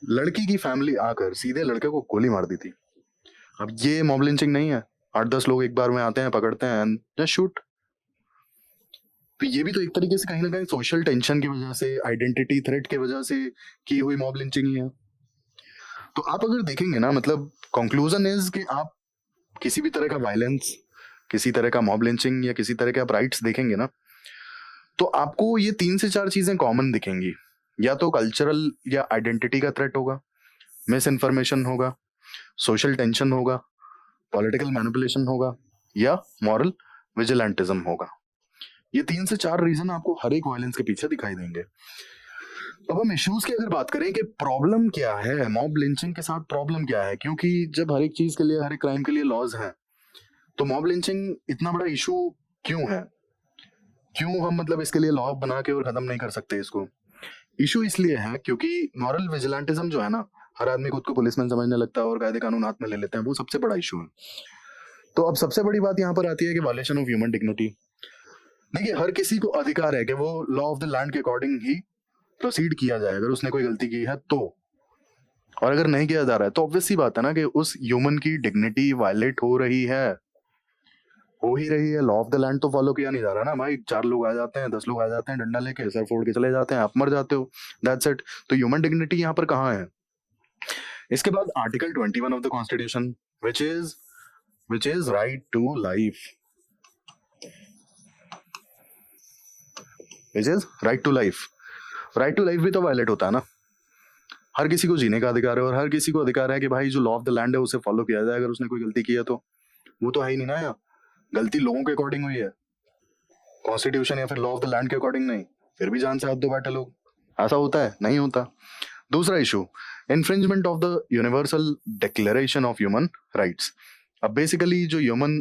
लड़की की फैमिली आकर सीधे लड़के को गोली मार दी थी। अब ये मॉब लिंचिंग नहीं है? 8-10 लोग एक बार में आते हैं, पकड़ते हैं एंड जस्ट शूट। तो ये भी तो एक तरीके से कहीं ना कहीं सोशल टेंशन की वजह से, आइडेंटिटी थ्रेट की वजह से की हुई मॉब लिंचिंग ही है। तो आप अगर देखेंगे ना, मतलब कंक्लूजन इज कि आप किसी भी तरह का वायलेंस, किसी तरह का मॉब लिंचिंग या किसी तरह के आप राइट्स देखेंगे ना, तो आपको ये 3 से 4 चीजें कॉमन दिखेंगी। या तो कल्चरल या आइडेंटिटी का थ्रेट होगा, मिस इन्फॉर्मेशन होगा, सोशल टेंशन होगा, पॉलिटिकल मैनिपुलेशन होगा, या मॉरल विजिलेंटिज्म होगा। ये 3 से 4 रीजन आपको हर एक वायलेंस के पीछे दिखाई देंगे। अब हम इश्यूज की अगर बात करें कि प्रॉब्लम क्या है, मॉब लिंचिंग के साथ प्रॉब्लम क्या है, क्योंकि जब हर एक चीज के लिए, हर एक क्राइम के लिए लॉज हैं, तो मॉब लिंचिंग इतना बड़ा इशू क्यों है? क्यों हम मतलब इसके लिए लॉ बना के और खत्म नहीं कर सकते इसको? इशू इसलिए है क्योंकि मॉरल विजिलेंटिज्म जो है ना, हर आदमी खुद को पुलिसमैन समझने लगता है और कायदे कानून हाथ में ले लेते हैं, वो सबसे बड़ा इशू है। तो अब सबसे बड़ी बात यहाँ पर आती है कि वायलेशन ऑफ ह्यूमन डिग्निटी। देखिए, हर किसी को अधिकार है कि वो लॉ ऑफ द लैंड के अकॉर्डिंग ही प्रोसीड किया जाए अगर उसने कोई गलती की है तो। और अगर नहीं किया जा रहा है तो ऑब्वियस सी बात है ना कि उस ह्यूमन की डिग्निटी वायलेट हो रही है, हो ही रही है। लॉ ऑफ द लैंड तो फॉलो किया नहीं जा रहा ना भाई। 4 लोग आ जाते हैं, 10 लोग आ जाते हैं डंडा लेके, सर फोड़ के चले जाते हैं, आप मर जाते हो, दैट्स इट। तो ह्यूमन डिग्निटी यहाँ पर कहाँ है? इसके बाद article 21 of the constitution which is right to life, which is right to life। Right to life भी तो वायलेट होता है ना। हर किसी को जीने का अधिकार है और हर किसी को अधिकार है कि भाई जो लॉ ऑफ द लैंड है उसे फॉलो किया जाए। अगर उसने कोई गलती की है तो वो तो है ही नहीं ना यार। गलती लोगों के अकॉर्डिंग हुई है, कॉन्स्टिट्यूशन या फिर लॉ ऑफ द लैंड के अकॉर्डिंग नहीं। फिर भी जान से हाथ दो बैठे लोग। ऐसा होता है? नहीं होता। दूसरा issue, infringement of the universal declaration of human rights. अब बेसिकली जो human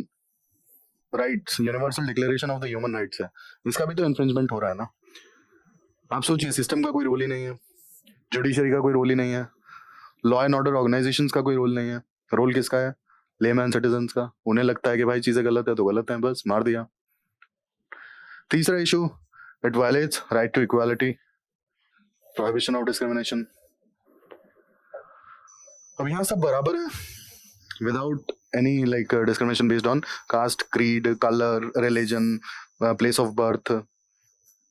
rights, universal declaration of the human rights है, इसका भी तो इन्फ्रिंजमेंट हो रहा है ना। आप सोचिए, सिस्टम का कोई रोल ही नहीं है, जुडिशरी का कोई रोल ही नहीं है, लॉ एंड ऑर्डर ऑर्गेनाइजेशंस का कोई रोल नहीं है। रोल किसका है? लेमैन सिटीजन्स का। उन्हें लगता है कि भाई चीजें गलत है तो गलत है, बस मार दिया। तीसरा issue, it violates right to equality, prohibition of discrimination. अब यहाँ सब बराबर है without any like discrimination based on caste, creed, colour, religion, place of birth.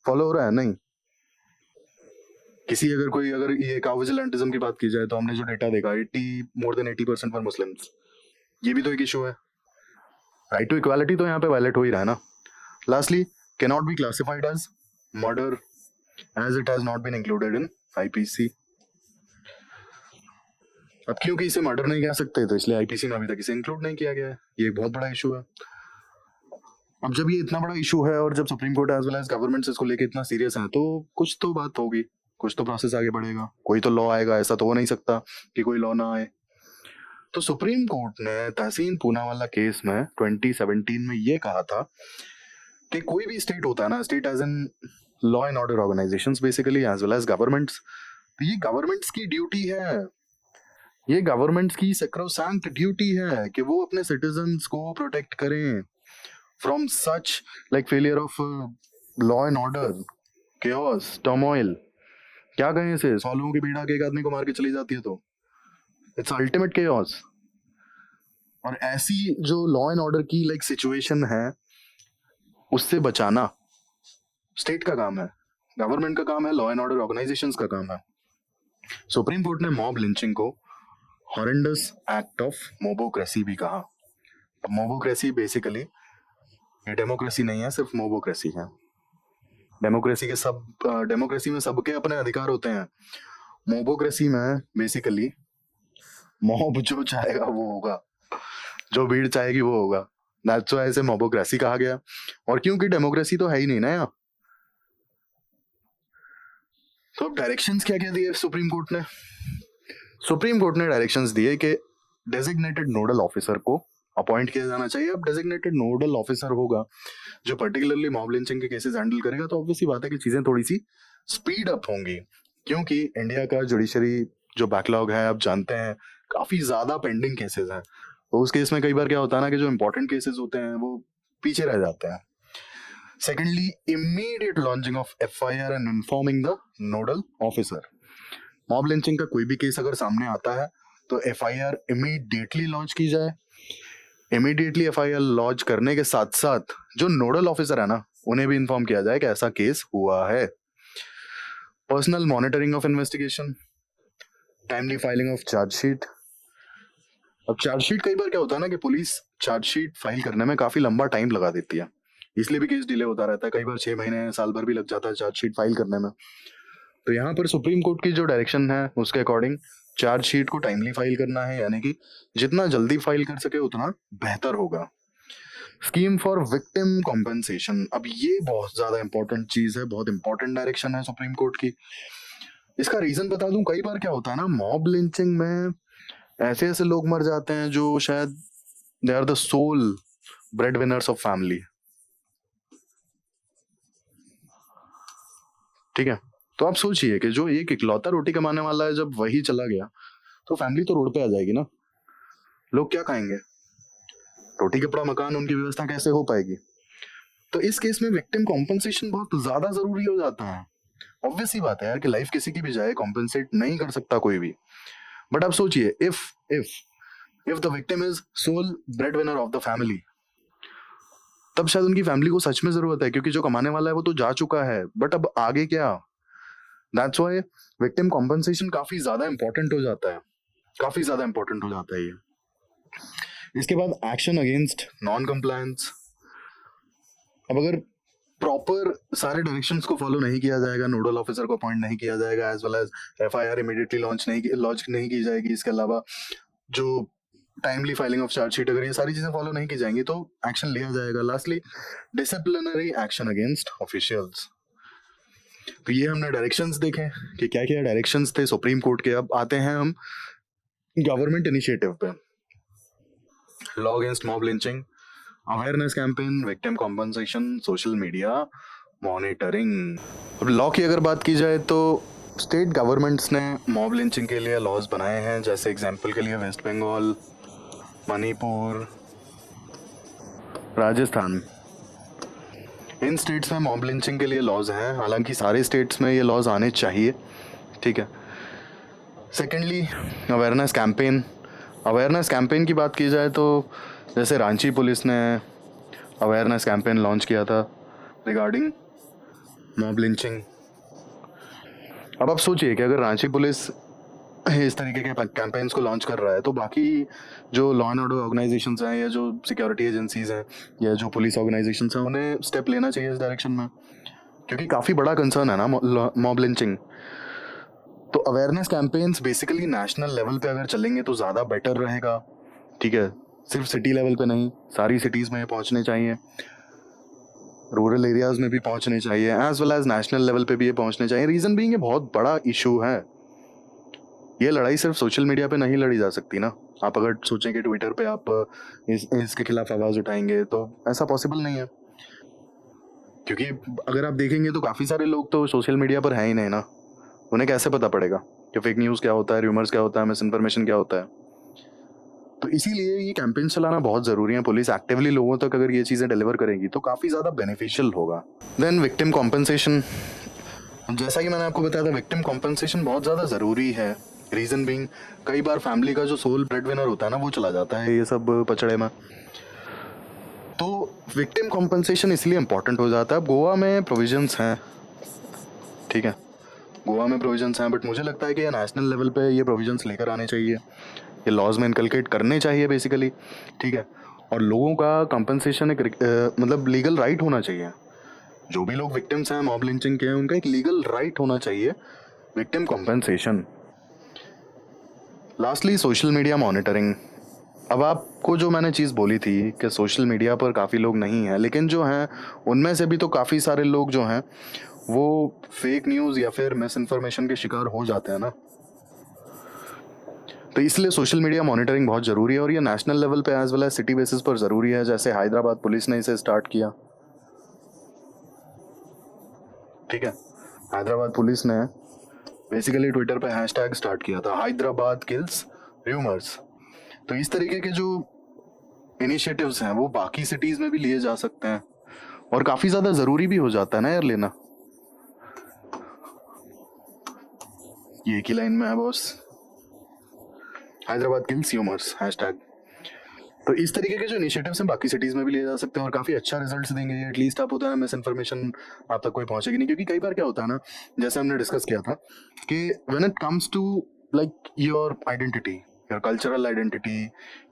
Follow हो रहा है? नहीं। किसी अगर ये काउ विजिलेंटिज्म की बात की जाए तो हमने जो डेटा देखा, मोर देन 80% फॉर मुस्लिम्स। ये भी तो एक इशू है। राइट टू इक्वालिटी तो यहाँ पे वायलेट हो ही रहा है ना। Lastly, can not be classified as murder as it has not been included in IPC. अब क्योंकि इसे मर्डर नहीं कह सकते तो इसलिए आईपीसी में अभी तक इसे इंक्लूड नहीं किया गया है। ये एक बहुत बड़ा इशू है। अब जब ये इतना बड़ा इशू है और जब Supreme Court as well as government इसको लेके इतना सीरियस है, तो कुछ तो बात होगी, कुछ तो प्रोसेस आगे बढ़ेगा, कोई तो लॉ आएगा। ऐसा तो हो नहीं सकता कि कोई लॉ ना आए। तो सुप्रीम कोर्ट ने तहसीन पूनावाला केस में 2017 में ये कहा था कि कोई भी स्टेट होता है ना, state as in law and order organisations basically as well as governments, तो ये गवर्नमेंट्स की ड्यूटी है, ये गवर्नमेंट्स की सैक्रोसैंक्ट ड्यूटी है कि वो अपने सिटीजन्स को प्रोटेक्ट करें from such like failure of law and order, chaos, turmoil. क्या कहें इसे? 100 लोगों की भीड़ आके एक आदमी को मार के चली जाती है तो इट्स अल्टीमेट केओस। और ऐसी जो लॉ एंड ऑर्डर की लाइक सिचुएशन है, उससे बचाना स्टेट का काम है, गवर्नमेंट का काम है, लॉ एंड ऑर्डर ऑर्गेनाइजेशंस का काम है। सुप्रीम कोर्ट ने मॉब लिंचिंग को हॉरेंडस एक्ट ऑफ मोबोक्रेसी भी कहा। अब मोबोक्रेसी बेसिकली ये डेमोक्रेसी नहीं है, सिर्फ मोबोक्रेसी है। डेमोक्रेसी में सबके अपने अधिकार होते हैं। मोबोक्रेसी में बेसिकली मॉब जो चाहेगा वो होगा, जो भीड़ चाहेगी वो होगा। दैट्स व्हाई इसे मोबोक्रेसी कहा गया। और क्योंकि डेमोक्रेसी तो है ही नहीं ना यार, तो अब डायरेक्शंस क्या क्या दिए सुप्रीम कोर्ट ने? सुप्रीम कोर्ट ने डायरेक्शंस दिए कि डेजिग्नेटेड नोडल ऑफिसर को अपॉइंट किया जाना चाहिए। अब डेजिग्नेटेड नोडल ऑफिसर होगा जो पर्टिकुलरली मॉब लिंचिंग के केसेस हैंडल करेगा, तो ऑब्वियसली बात है कि चीजें थोड़ी सी स्पीड अप होंगी, क्योंकि इंडिया का जुडिशरी जो बैकलॉग है आप जानते हैं काफी ज्यादा पेंडिंग केसेस हैं। तो उस केस में कई बार क्या होता है ना कि जो इंपॉर्टेंट केसेस होते हैं वो पीछे रह जाते हैं। Secondly, immediate launching of FIR and informing the nodal officer. Mob lynching का कोई भी केस अगर सामने आता है तो एफआईआर इमीडिएटली लॉन्च की जाए। इमीडिएटली एफआईआर लॉन्च करने के साथ साथ जो नोडल ऑफिसर है ना उन्हें भी इन्फॉर्म किया जाए कि ऐसा केस हुआ है। Personal monitoring of investigation, timely filing of chargesheet. अब चार्जशीट कई बार क्या होता है ना कि पुलिस चार्जशीट फाइल करने में काफी लंबा टाइम लगा देती है, इसलिए भी केस डिले होता रहता है। कई बार 6 महीने साल भर भी लग जाता है चार्जशीट फाइल करने में। तो यहाँ पर सुप्रीम कोर्ट की जो डायरेक्शन है उसके अकॉर्डिंग चार्जशीट को टाइमली फाइल करना है, यानी कि जितना जल्दी फाइल कर सके उतना बेहतर होगा। स्कीम फॉर विक्टिम कॉम्पेंसेशन, अब ये बहुत ज्यादा इंपॉर्टेंट चीज है, बहुत इंपॉर्टेंट डायरेक्शन है सुप्रीम कोर्ट की। इसका रीजन बता दूं, कई बार क्या होता है ना मॉब लिंचिंग में ऐसे ऐसे लोग मर जाते हैं जो शायद they are the sole bread winners of family, ठीक है। तो आप सोचिए कि जो एक इकलौता रोटी कमाने वाला है जब वही चला गया तो फैमिली तो रोड पे आ जाएगी ना। लोग क्या खाएंगे, रोटी कपड़ा मकान, उनकी व्यवस्था कैसे हो पाएगी? तो इस केस में विक्टिम कॉम्पनसेशन बहुत ज्यादा जरूरी हो जाता है। ऑब्वियस ही बात है यार कि लाइफ किसी की भी जाए, कॉम्पनसेट नहीं कर सकता कोई भी। बट आप सोचिए, if the victim is sole bread winner of the family, तब शायद उनकी फैमिली को सच में जरूरत है, क्योंकि जो कमाने वाला है वो तो जा चुका है, बट अब आगे क्या? दैट्स व्हाई विक्टिम कॉम्पनसेशन काफी ज्यादा इंपॉर्टेंट हो जाता है, काफी ज्यादा इंपॉर्टेंट हो जाता है ये। इसके बाद एक्शन अगेंस्ट नॉन कंप्लायंस। अब अगर प्रॉपर सारे डायरेक्शंस को फॉलो नहीं किया जाएगा, नोडल ऑफिसर को अपॉइंट नहीं किया जाएगा, as well as FIR immediately launch नहीं की जाएगी, इसके अलावा जो टाइमली फाइलिंग ऑफ चार्जशीट, अगर ये सारी चीजें फॉलो नहीं की जाएंगी तो एक्शन लिया जाएगा। Lastly, disciplinary action against officials. तो ये हमने डायरेक्शंस देखे कि क्या क्या डायरेक्शंस थे सुप्रीम कोर्ट के। अब आते हैं हम गवर्नमेंट इनिशिएटिव पे। Law against mob lynching, awareness campaign, victim compensation, social media monitoring. अब लॉ की अगर बात की जाए तो स्टेट गवर्नमेंट्स ने मॉब लिंचिंग के लिए लॉज बनाए हैं, जैसे एग्जांपल के लिए वेस्ट बंगाल, मणिपुर, राजस्थान, इन स्टेट्स में मॉब लिंचिंग के लिए लॉज हैं। हालांकि सारे स्टेट्स में ये लॉज आने चाहिए, ठीक है। Secondly, awareness campaign. Awareness campaign की बात की जाए तो जैसे रांची पुलिस ने अवेयरनेस कैंपेन लॉन्च किया था रिगार्डिंग मॉब लिंचिंग। अब आप सोचिए कि अगर रांची पुलिस इस तरीके के कैंपेन्स को लॉन्च कर रहा है तो बाकी जो लॉ एंड ऑर्डर ऑर्गेनाइजेशंस हैं या जो सिक्योरिटी एजेंसीज हैं या जो पुलिस ऑर्गेनाइजेशंस हैं उन्हें स्टेप लेना चाहिए इस डायरेक्शन में, क्योंकि काफ़ी बड़ा कंसर्न है ना मॉब लिंचिंग। तो awareness campaigns basically national level पे अगर चलेंगे तो ज़्यादा बेटर रहेगा, ठीक है। सिर्फ सिटी लेवल पे नहीं, सारी सिटीज़ में पहुंचने चाहिए, रूरल एरियाज में भी पहुंचने चाहिए, as well as national level पे भी ये पहुंचने चाहिए। रीज़न बीइंग ये बहुत बड़ा इशू है। ये लड़ाई सिर्फ सोशल मीडिया पे नहीं लड़ी जा सकती ना। आप अगर सोचें कि ट्विटर पे आप इसके खिलाफ आवाज़ उठाएंगे तो ऐसा पॉसिबल नहीं है, क्योंकि अगर आप देखेंगे तो काफ़ी सारे लोग तो सोशल मीडिया पर हैं ही नहीं ना। उन्हें कैसे पता पड़ेगा कि फेक न्यूज़ क्या होता है, र्यूमर्स क्या होता है, मिस इन्फॉर्मेशन क्या होता है। तो इसीलिए ये कैंपेन चलाना बहुत ज़रूरी है। पुलिस एक्टिवली लोगों तक अगर ये चीज़ें डिलीवर करेगी तो काफ़ी ज़्यादा बेनिफिशियल होगा। देन विक्टिम कॉम्पनसेशन, जैसा कि मैंने आपको बताया था, विक्टिम कॉम्पनसेशन बहुत ज़्यादा ज़रूरी है। रीज़न बीइंग कई बार फैमिली का जो सोल ब्रेड विनर होता है ना वो चला जाता है ये सब पचड़े में। तो विक्टिम कॉम्पनसेशन इसलिए इम्पॉर्टेंट हो जाता है। गोवा में प्रोविजंस हैं, ठीक है, गोवा में प्रोविजंस हैं, बट मुझे लगता है कि नेशनल लेवल पे ये प्रोविजंस लेकर आने चाहिए, ये लॉज में इनकलकेट करने चाहिए बेसिकली, ठीक है। और लोगों का कंपनसेशन एक मतलब लीगल राइट होना चाहिए। जो भी लोग विक्टिम्स हैं मॉब लिंचिंग के, उनका एक लीगल राइट होना चाहिए victim compensation. Lastly, social media monitoring. अब आपको जो मैंने चीज़ बोली थी कि सोशल मीडिया पर काफ़ी लोग नहीं हैं, लेकिन जो हैं उनमें से भी तो काफ़ी सारे लोग जो हैं वो फेक न्यूज़ या फिर मिस इन्फॉर्मेशन के शिकार हो जाते हैं ना। तो इसलिए सोशल मीडिया मॉनिटरिंग बहुत ज़रूरी है, और ये नेशनल लेवल पे as well as city basis पर ज़रूरी है। जैसे हैदराबाद पुलिस ने इसे स्टार्ट किया, ठीक है। हैदराबाद पुलिस ने बेसिकली ट्विटर पे हैशटैग स्टार्ट किया था, हैदराबाद किल्स र्यूमर्स। तो इस तरीके के जो इनिशिएटिव्स हैं वो बाकी सिटीज़ में भी लिए जा सकते हैं, और काफ़ी ज़्यादा ज़रूरी भी हो जाता है ना यार लेना। ये एक ही लाइन में है boss, Hyderabad kills humours hashtag. तो इस तरीके के जो इनिशिएटिव्स हैं बाकी सिटीज़ में भी लिए जा सकते हैं और काफ़ी अच्छा रिजल्ट्स देंगे। एटलीस्ट आप होता है ना मिस इन्फॉर्मेशन आप तक कोई पहुंचेगी नहीं, क्योंकि कई बार क्या होता है ना, जैसे हमने डिस्कस किया था कि when it comes to like your identity, your cultural identity,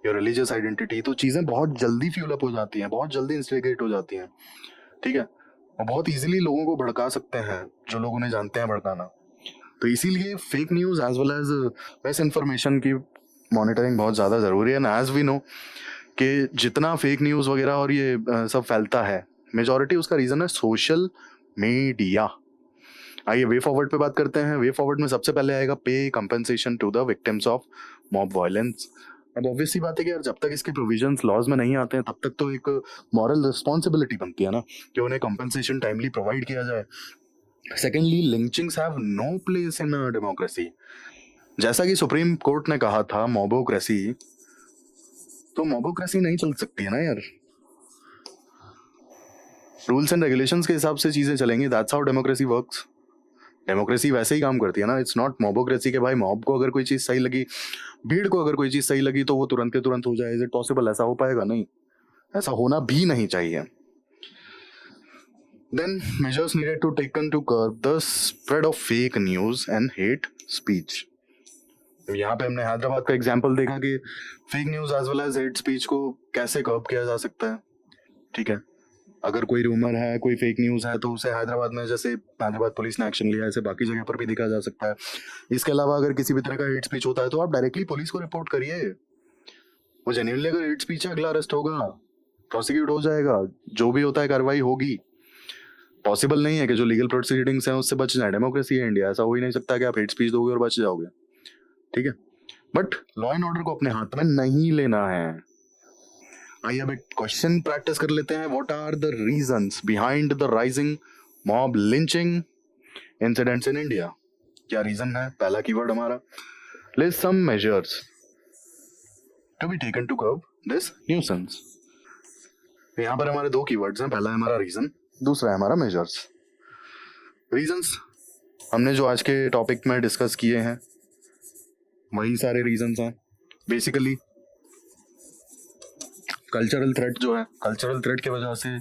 your religious identity, तो चीज़ें बहुत जल्दी फ्यूल अप हो जाती हैं, बहुत जल्दी इंस्टिगेट हो जाती हैं, ठीक है, और बहुत ईजिली लोगों को भड़का सकते हैं जो लोग उन्हें जानते हैं भड़काना। तो इसीलिए fake news as well as misinformation की मॉनिटरिंग बहुत ज़्यादा ज़रूरी है। एंड एज वी नो कि जितना फेक न्यूज़ वगैरह और ये सब फैलता है, मेजॉरिटी उसका रीज़न है सोशल मीडिया। आइए वे फॉरवर्ड पे बात करते हैं। वे फॉरवर्ड में सबसे पहले आएगा pay compensation to the victims of mob violence. अब ऑब्वियस सी बात है कि यार जब तक इसके प्रोविजंस लॉज में नहीं आते हैं तब तक तो एक मॉरल रिस्पॉन्सिबिलिटी बनती है ना कि उन्हें कंपनसेशन टाइमली प्रोवाइड किया जाए। Secondly, lynchings have no place in democracy. जैसा कि सुप्रीम कोर्ट ने कहा था मॉबोक्रेसी, तो मॉबोक्रेसी नहीं चल सकती है ना यार। रूल्स एंड रेगुलेशंस के हिसाब से चीजें चलेंगी, that's how democracy works. Democracy वैसे ही काम करती है ना, इट्स नॉट मॉबोक्रेसी के भाई मॉब को अगर कोई चीज सही लगी, भीड़ को अगर कोई चीज सही लगी तो वो तुरंत के तुरंत हो जाए। Is it possible? ऐसा हो पाएगा? नहीं, ऐसा होना भी नहीं चाहिए। Then measures needed to taken to curb the spread of fake news and hate speech. यहाँ पे हमने हैदराबाद का एग्जाम्पल देखा कि fake news as well as hate speech को कैसे कर्ब किया जा सकता है, ठीक है। अगर कोई रूमर है, कोई फेक न्यूज है, तो उसे हैदराबाद में जैसे हैदराबाद पुलिस ने एक्शन लिया, ऐसे बाकी जगह पर भी दिखा जा सकता है। इसके अलावा अगर किसी भी तरह का हेट स्पीच होता है तो आप डायरेक्टली पुलिस को रिपोर्ट करिए। वो जेन्युइनली अगर हेट स्पीच है, अगला अरेस्ट होगा, प्रोसिक्यूट हो जाएगा, जो भी होता है कार्रवाई होगी। पॉसिबल नहीं है कि जो लीगल प्रोसीडिंग्स हैं उससे बच जाए। डेमोक्रेसी है इंडिया, ऐसा हो ही नहीं सकता कि आप हेट स्पीच दोगे और बच जाओगे, ठीक है। बट लॉ एंड ऑर्डर को अपने हाथ में नहीं लेना है। आइए अब एक क्वेश्चन प्रैक्टिस कर लेते हैं। What are the reasons behind the rising mob lynching incidents in India? क्या रीजन है? पहला कीवर्ड हमारा, list some measures to be taken to curb this nuisance. यहाँ पर हमारे दो कीवर्ड्स हैं, पहला है हमारा रीजन, दूसरा है हमारा मेजर्स। रीजंस हमने जो आज के टॉपिक में डिस्कस किए हैं वही सारे रीजंस हैं। बेसिकली कल्चरल थ्रेट जो है, कल्चरल थ्रेट की वजह से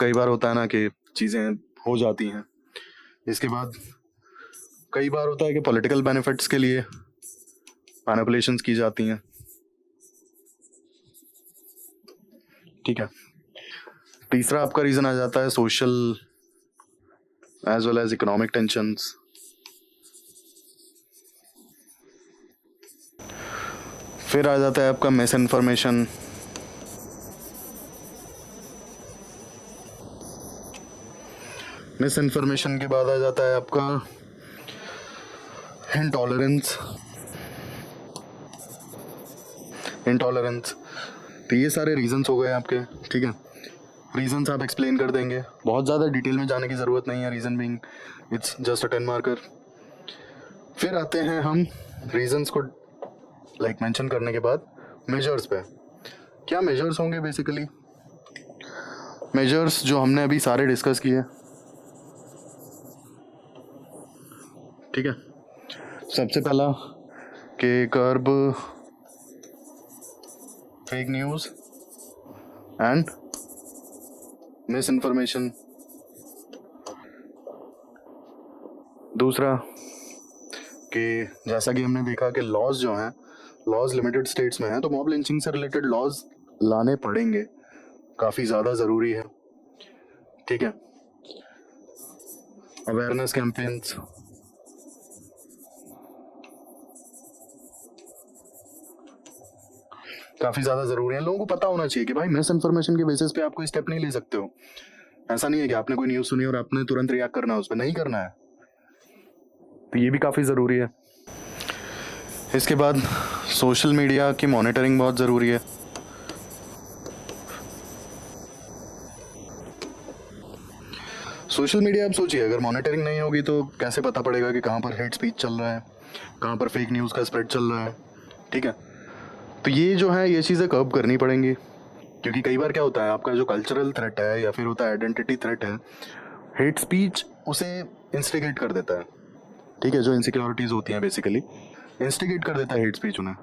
कई बार होता है ना कि चीज़ें हो जाती हैं। इसके बाद कई बार होता है कि पॉलिटिकल बेनिफिट्स के लिए मैनिपुलेशंस की जाती हैं, ठीक है। तीसरा आपका रीज़न आ जाता है social as well as economic tensions. फिर आ जाता है आपका मिस इन्फॉर्मेशन। मिस इन्फॉर्मेशन के बाद आ जाता है आपका इंटॉलरेंस। इंटॉलरेंस, तो ये सारे रीजंस हो गए आपके, ठीक है। रीजंस आप एक्सप्लेन कर देंगे, बहुत ज़्यादा डिटेल में जाने की ज़रूरत नहीं है। Reason being it's just a 10 marker. फिर आते हैं हम रीजंस को लाइक मेंशन करने के बाद मेजर्स पे। क्या मेजर्स होंगे? बेसिकली मेजर्स जो हमने अभी सारे डिस्कस किए, ठीक है। सबसे पहला कि curb fake news and misinformation. दूसरा कि जैसा कि हमने देखा कि लॉज जो हैं, लॉज लिमिटेड स्टेट्स में हैं, तो मॉब लिंचिंग से रिलेटेड लॉज लाने पड़ेंगे, काफ़ी ज़्यादा ज़रूरी है, ठीक है। अवेयरनेस कैंपेन्स, काफ़ी ज़्यादा ज़रूरी है। लोगों को पता होना चाहिए कि भाई मिस इन्फॉर्मेशन के बेसिस पे आप कोई स्टेप नहीं ले सकते हो। ऐसा नहीं है कि आपने कोई न्यूज़ सुनी और आपने तुरंत रिएक्ट करना है उस पर, नहीं करना है। तो ये भी काफ़ी ज़रूरी है। इसके बाद सोशल मीडिया की मॉनिटरिंग बहुत ज़रूरी है। सोशल मीडिया, आप सोचिए, अगर मॉनिटरिंग नहीं होगी तो कैसे पता पड़ेगा कि कहाँ पर हेट स्पीच चल रहा है, कहाँ पर फेक न्यूज़ का स्प्रेड चल रहा है। ठीक है, तो ये जो है ये चीज़ें कर्ब करनी पड़ेंगी, क्योंकि कई बार क्या होता है, आपका जो कल्चरल थ्रेट है या फिर होता है आइडेंटिटी थ्रेट है, हेट स्पीच उसे इंस्टिगेट कर देता है। ठीक है, जो इनसिक्योरिटीज़ होती हैं बेसिकली इंस्टिगेट कर देता है हेट स्पीच उन्हें।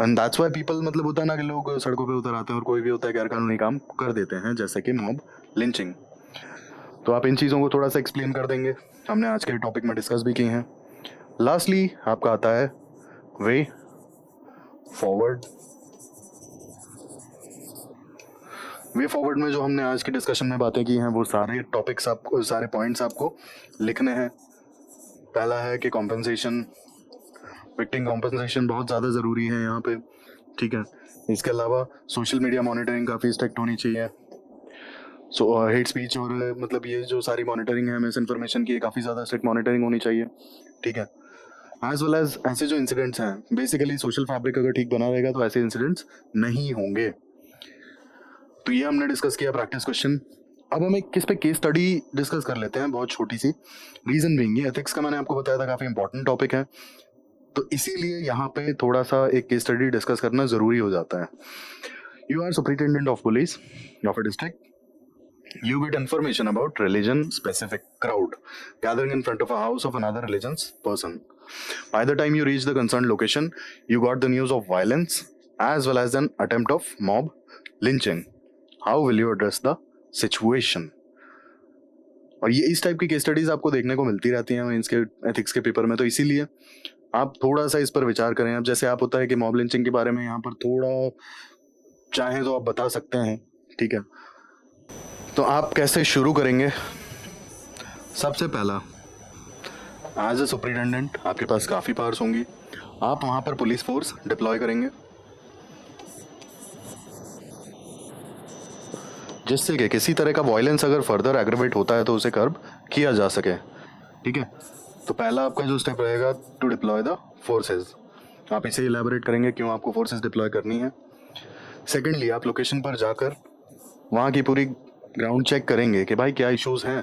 एंड दैट्स वाई पीपल, मतलब होता है ना कि लोग सड़कों पे उतर आते हैं और कोई भी होता है गैर कानूनी काम कर देते हैं, जैसे कि मॉब लिंचिंग। तो आप इन चीज़ों को थोड़ा सा एक्सप्लेन कर देंगे, हमने आज के टॉपिक में डिस्कस भी की हैं। लास्टली आपका आता है वे फॉरवर्ड। वे फॉरवर्ड में जो हमने आज की डिस्कशन में बातें की हैं वो सारे टॉपिक्स आपको, सारे पॉइंट्स आपको लिखने हैं। पहला है कि कॉम्पनसेशन, विक्टिम कॉम्पनसेशन बहुत ज़्यादा ज़रूरी है यहाँ पे। ठीक है, इसके अलावा सोशल मीडिया मॉनिटरिंग काफ़ी स्ट्रिक्ट होनी चाहिए। सो हेट स्पीच और मतलब ये जो सारी मॉनिटरिंग है मिस इन्फॉर्मेशन की, काफ़ी ज़्यादा स्ट्रिक्ट मॉनिटरिंग होनी चाहिए। ठीक है, एज वेल एज ऐसे जो इंसिडेंट्स हैं, बेसिकली सोशल फैब्रिक अगर ठीक बना रहेगा तो ऐसे इंसिडेंट्स नहीं होंगे। तो ये हमने डिस्कस किया प्रैक्टिस क्वेश्चन। अब हम एक किस पे केस स्टडी डिस्कस कर लेते हैं, बहुत छोटी सी। रीजन बीइंग, ये एथिक्स का मैंने आपको बताया था काफ़ी इंपॉर्टेंट टॉपिक है, तो इसीलिए यहाँ पे थोड़ा सा एक केस स्टडी डिस्कस करना ज़रूरी हो जाता है। You are superintendent of police of a district. You get information about religion specific crowd gathering in front of a house of another religion's person. By the time you reach the concerned location, you got the news of violence as well as an attempt of mob lynching. How will you address the situation? और ये इस टाइप की केस स्टडीज आपको देखने को मिलती रहती हैं मेंस के एथिक्स के पेपर में, तो इसीलिए आप थोड़ा सा इस पर विचार करें। अब जैसे आप होता है कि मॉब लिंचिंग के बारे में यहाँ पर थोड़ा चाहे तो आप बता सकते हैं। ठीक है, तो आप कैसे शुरू करेंगे? सबसे पहला, एज ए सुपरिटेंडेंट आपके पास काफ़ी पावर्स होंगी, आप वहाँ पर पुलिस फोर्स डिप्लॉय करेंगे, जिससे कि किसी तरह का वायलेंस अगर फर्दर एग्रेवेट होता है तो उसे कर्ब किया जा सके। ठीक है, तो पहला आपका जो स्टेप रहेगा टू डिप्लॉय द फोर्सेस, आप इसे इलेबोरेट करेंगे क्यों आपको फोर्सेस डिप्लॉय करनी है। सेकेंडली, आप लोकेशन पर जाकर वहाँ की पूरी ग्राउंड चेक करेंगे कि भाई क्या इश्यूज़ हैं।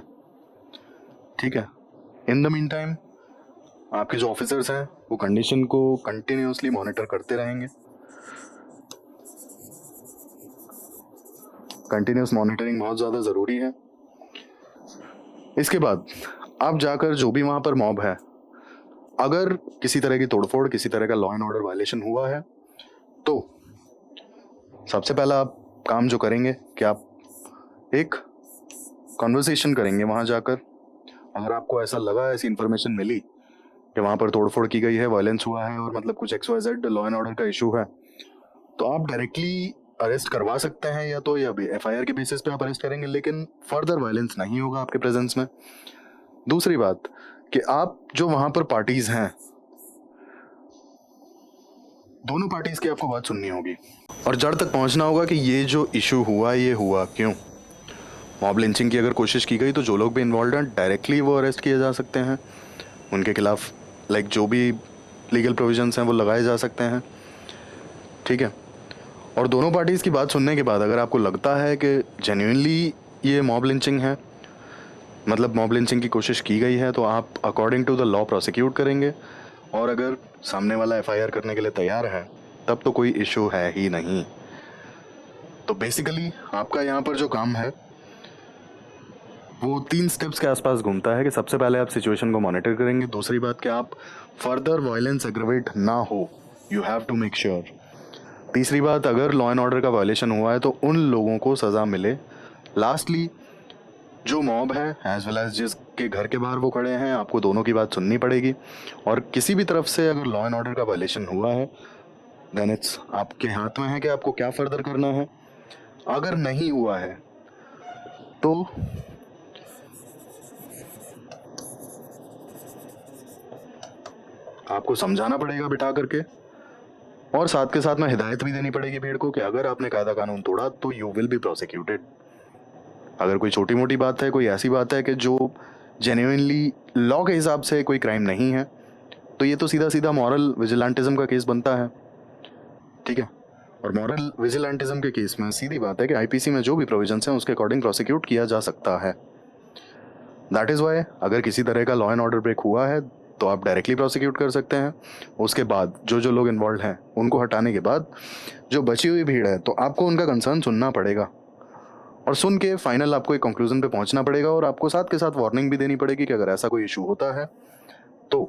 ठीक है, इन द मीन टाइम आपके जो ऑफिसर्स हैं वो कंडीशन को कंटिन्यूसली मॉनिटर करते रहेंगे। कंटिन्यूस मॉनिटरिंग बहुत ज़्यादा ज़रूरी है। इसके बाद आप जाकर जो भी वहाँ पर मॉब है, अगर किसी तरह की तोड़फोड़, किसी तरह का लॉ एंड ऑर्डर वायलेशन हुआ है, तो सबसे पहला आप काम जो करेंगे कि आप एक कॉन्वर्सेशन करेंगे वहाँ जाकर। अगर आपको ऐसा लगा, ऐसी इन्फॉर्मेशन मिली कि वहाँ पर तोड़फोड़ की गई है, वायलेंस हुआ है और मतलब कुछ XYZ लॉ एंड ऑर्डर का इशू है, तो आप डायरेक्टली अरेस्ट करवा सकते हैं, या तो या FIR के बेसिस पे आप अरेस्ट करेंगे, लेकिन फर्दर वायलेंस नहीं होगा आपके प्रेजेंस में। दूसरी बात कि आप जो वहाँ पर पार्टीज हैं, दोनों पार्टीज की आपको बात सुननी होगी और जड़ तक पहुँचना होगा कि ये जो इशू हुआ ये हुआ क्यों। मॉब लिंचिंग की अगर कोशिश की गई तो जो लोग भी इन्वॉल्व हैं डायरेक्टली वो अरेस्ट किए जा सकते हैं, उनके खिलाफ जो भी लीगल प्रोविजंस हैं वो लगाए जा सकते हैं। ठीक है, और दोनों पार्टीज़ की बात सुनने के बाद अगर आपको लगता है कि जेन्युइनली ये मॉब लिंचिंग है, मतलब मॉब लिंचिंग की कोशिश की गई है, तो आप according to the law prosecute करेंगे, और अगर सामने वाला FIR करने के लिए तैयार है तब तो कोई इशू है ही नहीं। तो बेसिकली आपका यहाँ पर जो काम है वो 3 स्टेप्स के आसपास घूमता है कि सबसे पहले आप सिचुएशन को मॉनिटर करेंगे। दूसरी बात कि आप फर्दर वायलेंस एग्रेवेट ना हो, you have to make sure. तीसरी बात, अगर लॉ एंड ऑर्डर का वायलेशन हुआ है तो उन लोगों को सज़ा मिले। लास्टली, जो मॉब है एज वेल एज जिसके घर के बाहर वो खड़े हैं, आपको दोनों की बात सुननी पड़ेगी, और किसी भी तरफ से अगर लॉ एंड ऑर्डर का वायलेशन हुआ है देन इट्स आपके हाथ में है कि आपको क्या फर्दर करना है। अगर नहीं हुआ है तो आपको समझाना पड़ेगा बिठा करके, और साथ के साथ में हिदायत भी देनी पड़ेगी भीड़ को कि अगर आपने कायदा कानून तोड़ा तो यू विल बी प्रोसिक्यूटेड। अगर कोई छोटी मोटी बात है, कोई ऐसी बात है कि जो जेन्युइनली लॉ के हिसाब से कोई क्राइम नहीं है, तो ये तो सीधा सीधा मॉरल विजिलेंटिज्म का केस बनता है, ठीक है। और मॉरल विजिलेंटिज्म के केस में सीधी बात है कि आईपीसी में जो भी प्रोविजंस हैं उसके अकॉर्डिंग प्रोसिक्यूट किया जा सकता है। दैट इज़ वाई अगर किसी तरह का लॉ एंड ऑर्डर ब्रेक हुआ है तो आप डायरेक्टली प्रोसिक्यूट कर सकते हैं। उसके बाद जो लोग इन्वॉल्व हैं उनको हटाने के बाद जो बची हुई भीड़ है, तो आपको उनका कंसर्न सुनना पड़ेगा और सुन के फाइनल आपको एक कंक्लूजन पे पहुंचना पड़ेगा। और आपको साथ के साथ वार्निंग भी देनी पड़ेगी कि अगर ऐसा कोई इशू होता है तो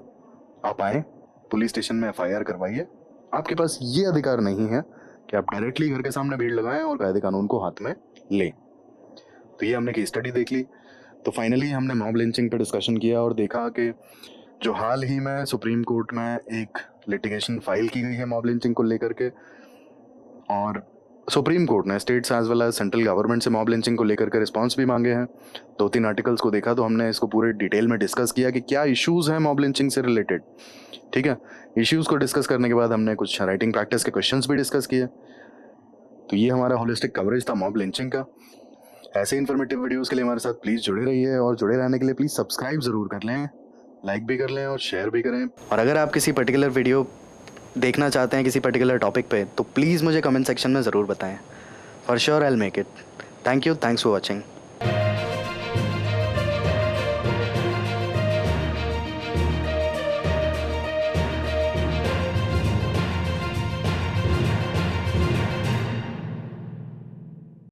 आप आए, पुलिस स्टेशन में एफआईआर करवाइए। आपके पास ये अधिकार नहीं है कि आप डायरेक्टली घर के सामने भीड़ लगाएं और कायदे कानून को हाथ में लें। तो ये हमने केस स्टडी देख ली। तो फाइनली हमने मॉब लिंचिंग पे डिस्कशन किया और देखा कि जो हाल ही में सुप्रीम कोर्ट में एक लिटिगेशन फाइल की गई है मॉब लिंचिंग को लेकर के, और सुप्रीम कोर्ट ने states as well as central government से मॉब लिंचिंग को लेकर के रिस्पांस भी मांगे हैं। 2-3 आर्टिकल्स को देखा तो हमने इसको पूरे डिटेल में डिस्कस किया कि क्या इश्यूज़ हैं मॉब लिंचिंग से रिलेटेड, ठीक है। इश्यूज़ को डिस्कस करने के बाद हमने कुछ राइटिंग प्रैक्टिस के क्वेश्चंस भी डिस्कस किए। तो ये हमारा होलिस्टिक कवरेज था मॉब लिंचिंग का। ऐसे इन्फॉर्मेटिव वीडियोस के लिए हमारे साथ प्लीज़ जुड़े रहिए और जुड़े रहने के लिए प्लीज़ सब्सक्राइब ज़रूर कर लें, लाइक भी कर लें और शेयर भी करें। और अगर आप किसी पर्टिकुलर वीडियो देखना चाहते हैं किसी पर्टिकुलर टॉपिक पे, तो प्लीज़ मुझे कमेंट सेक्शन में ज़रूर बताएं। For sure I will make it. Thank you, thanks for watching.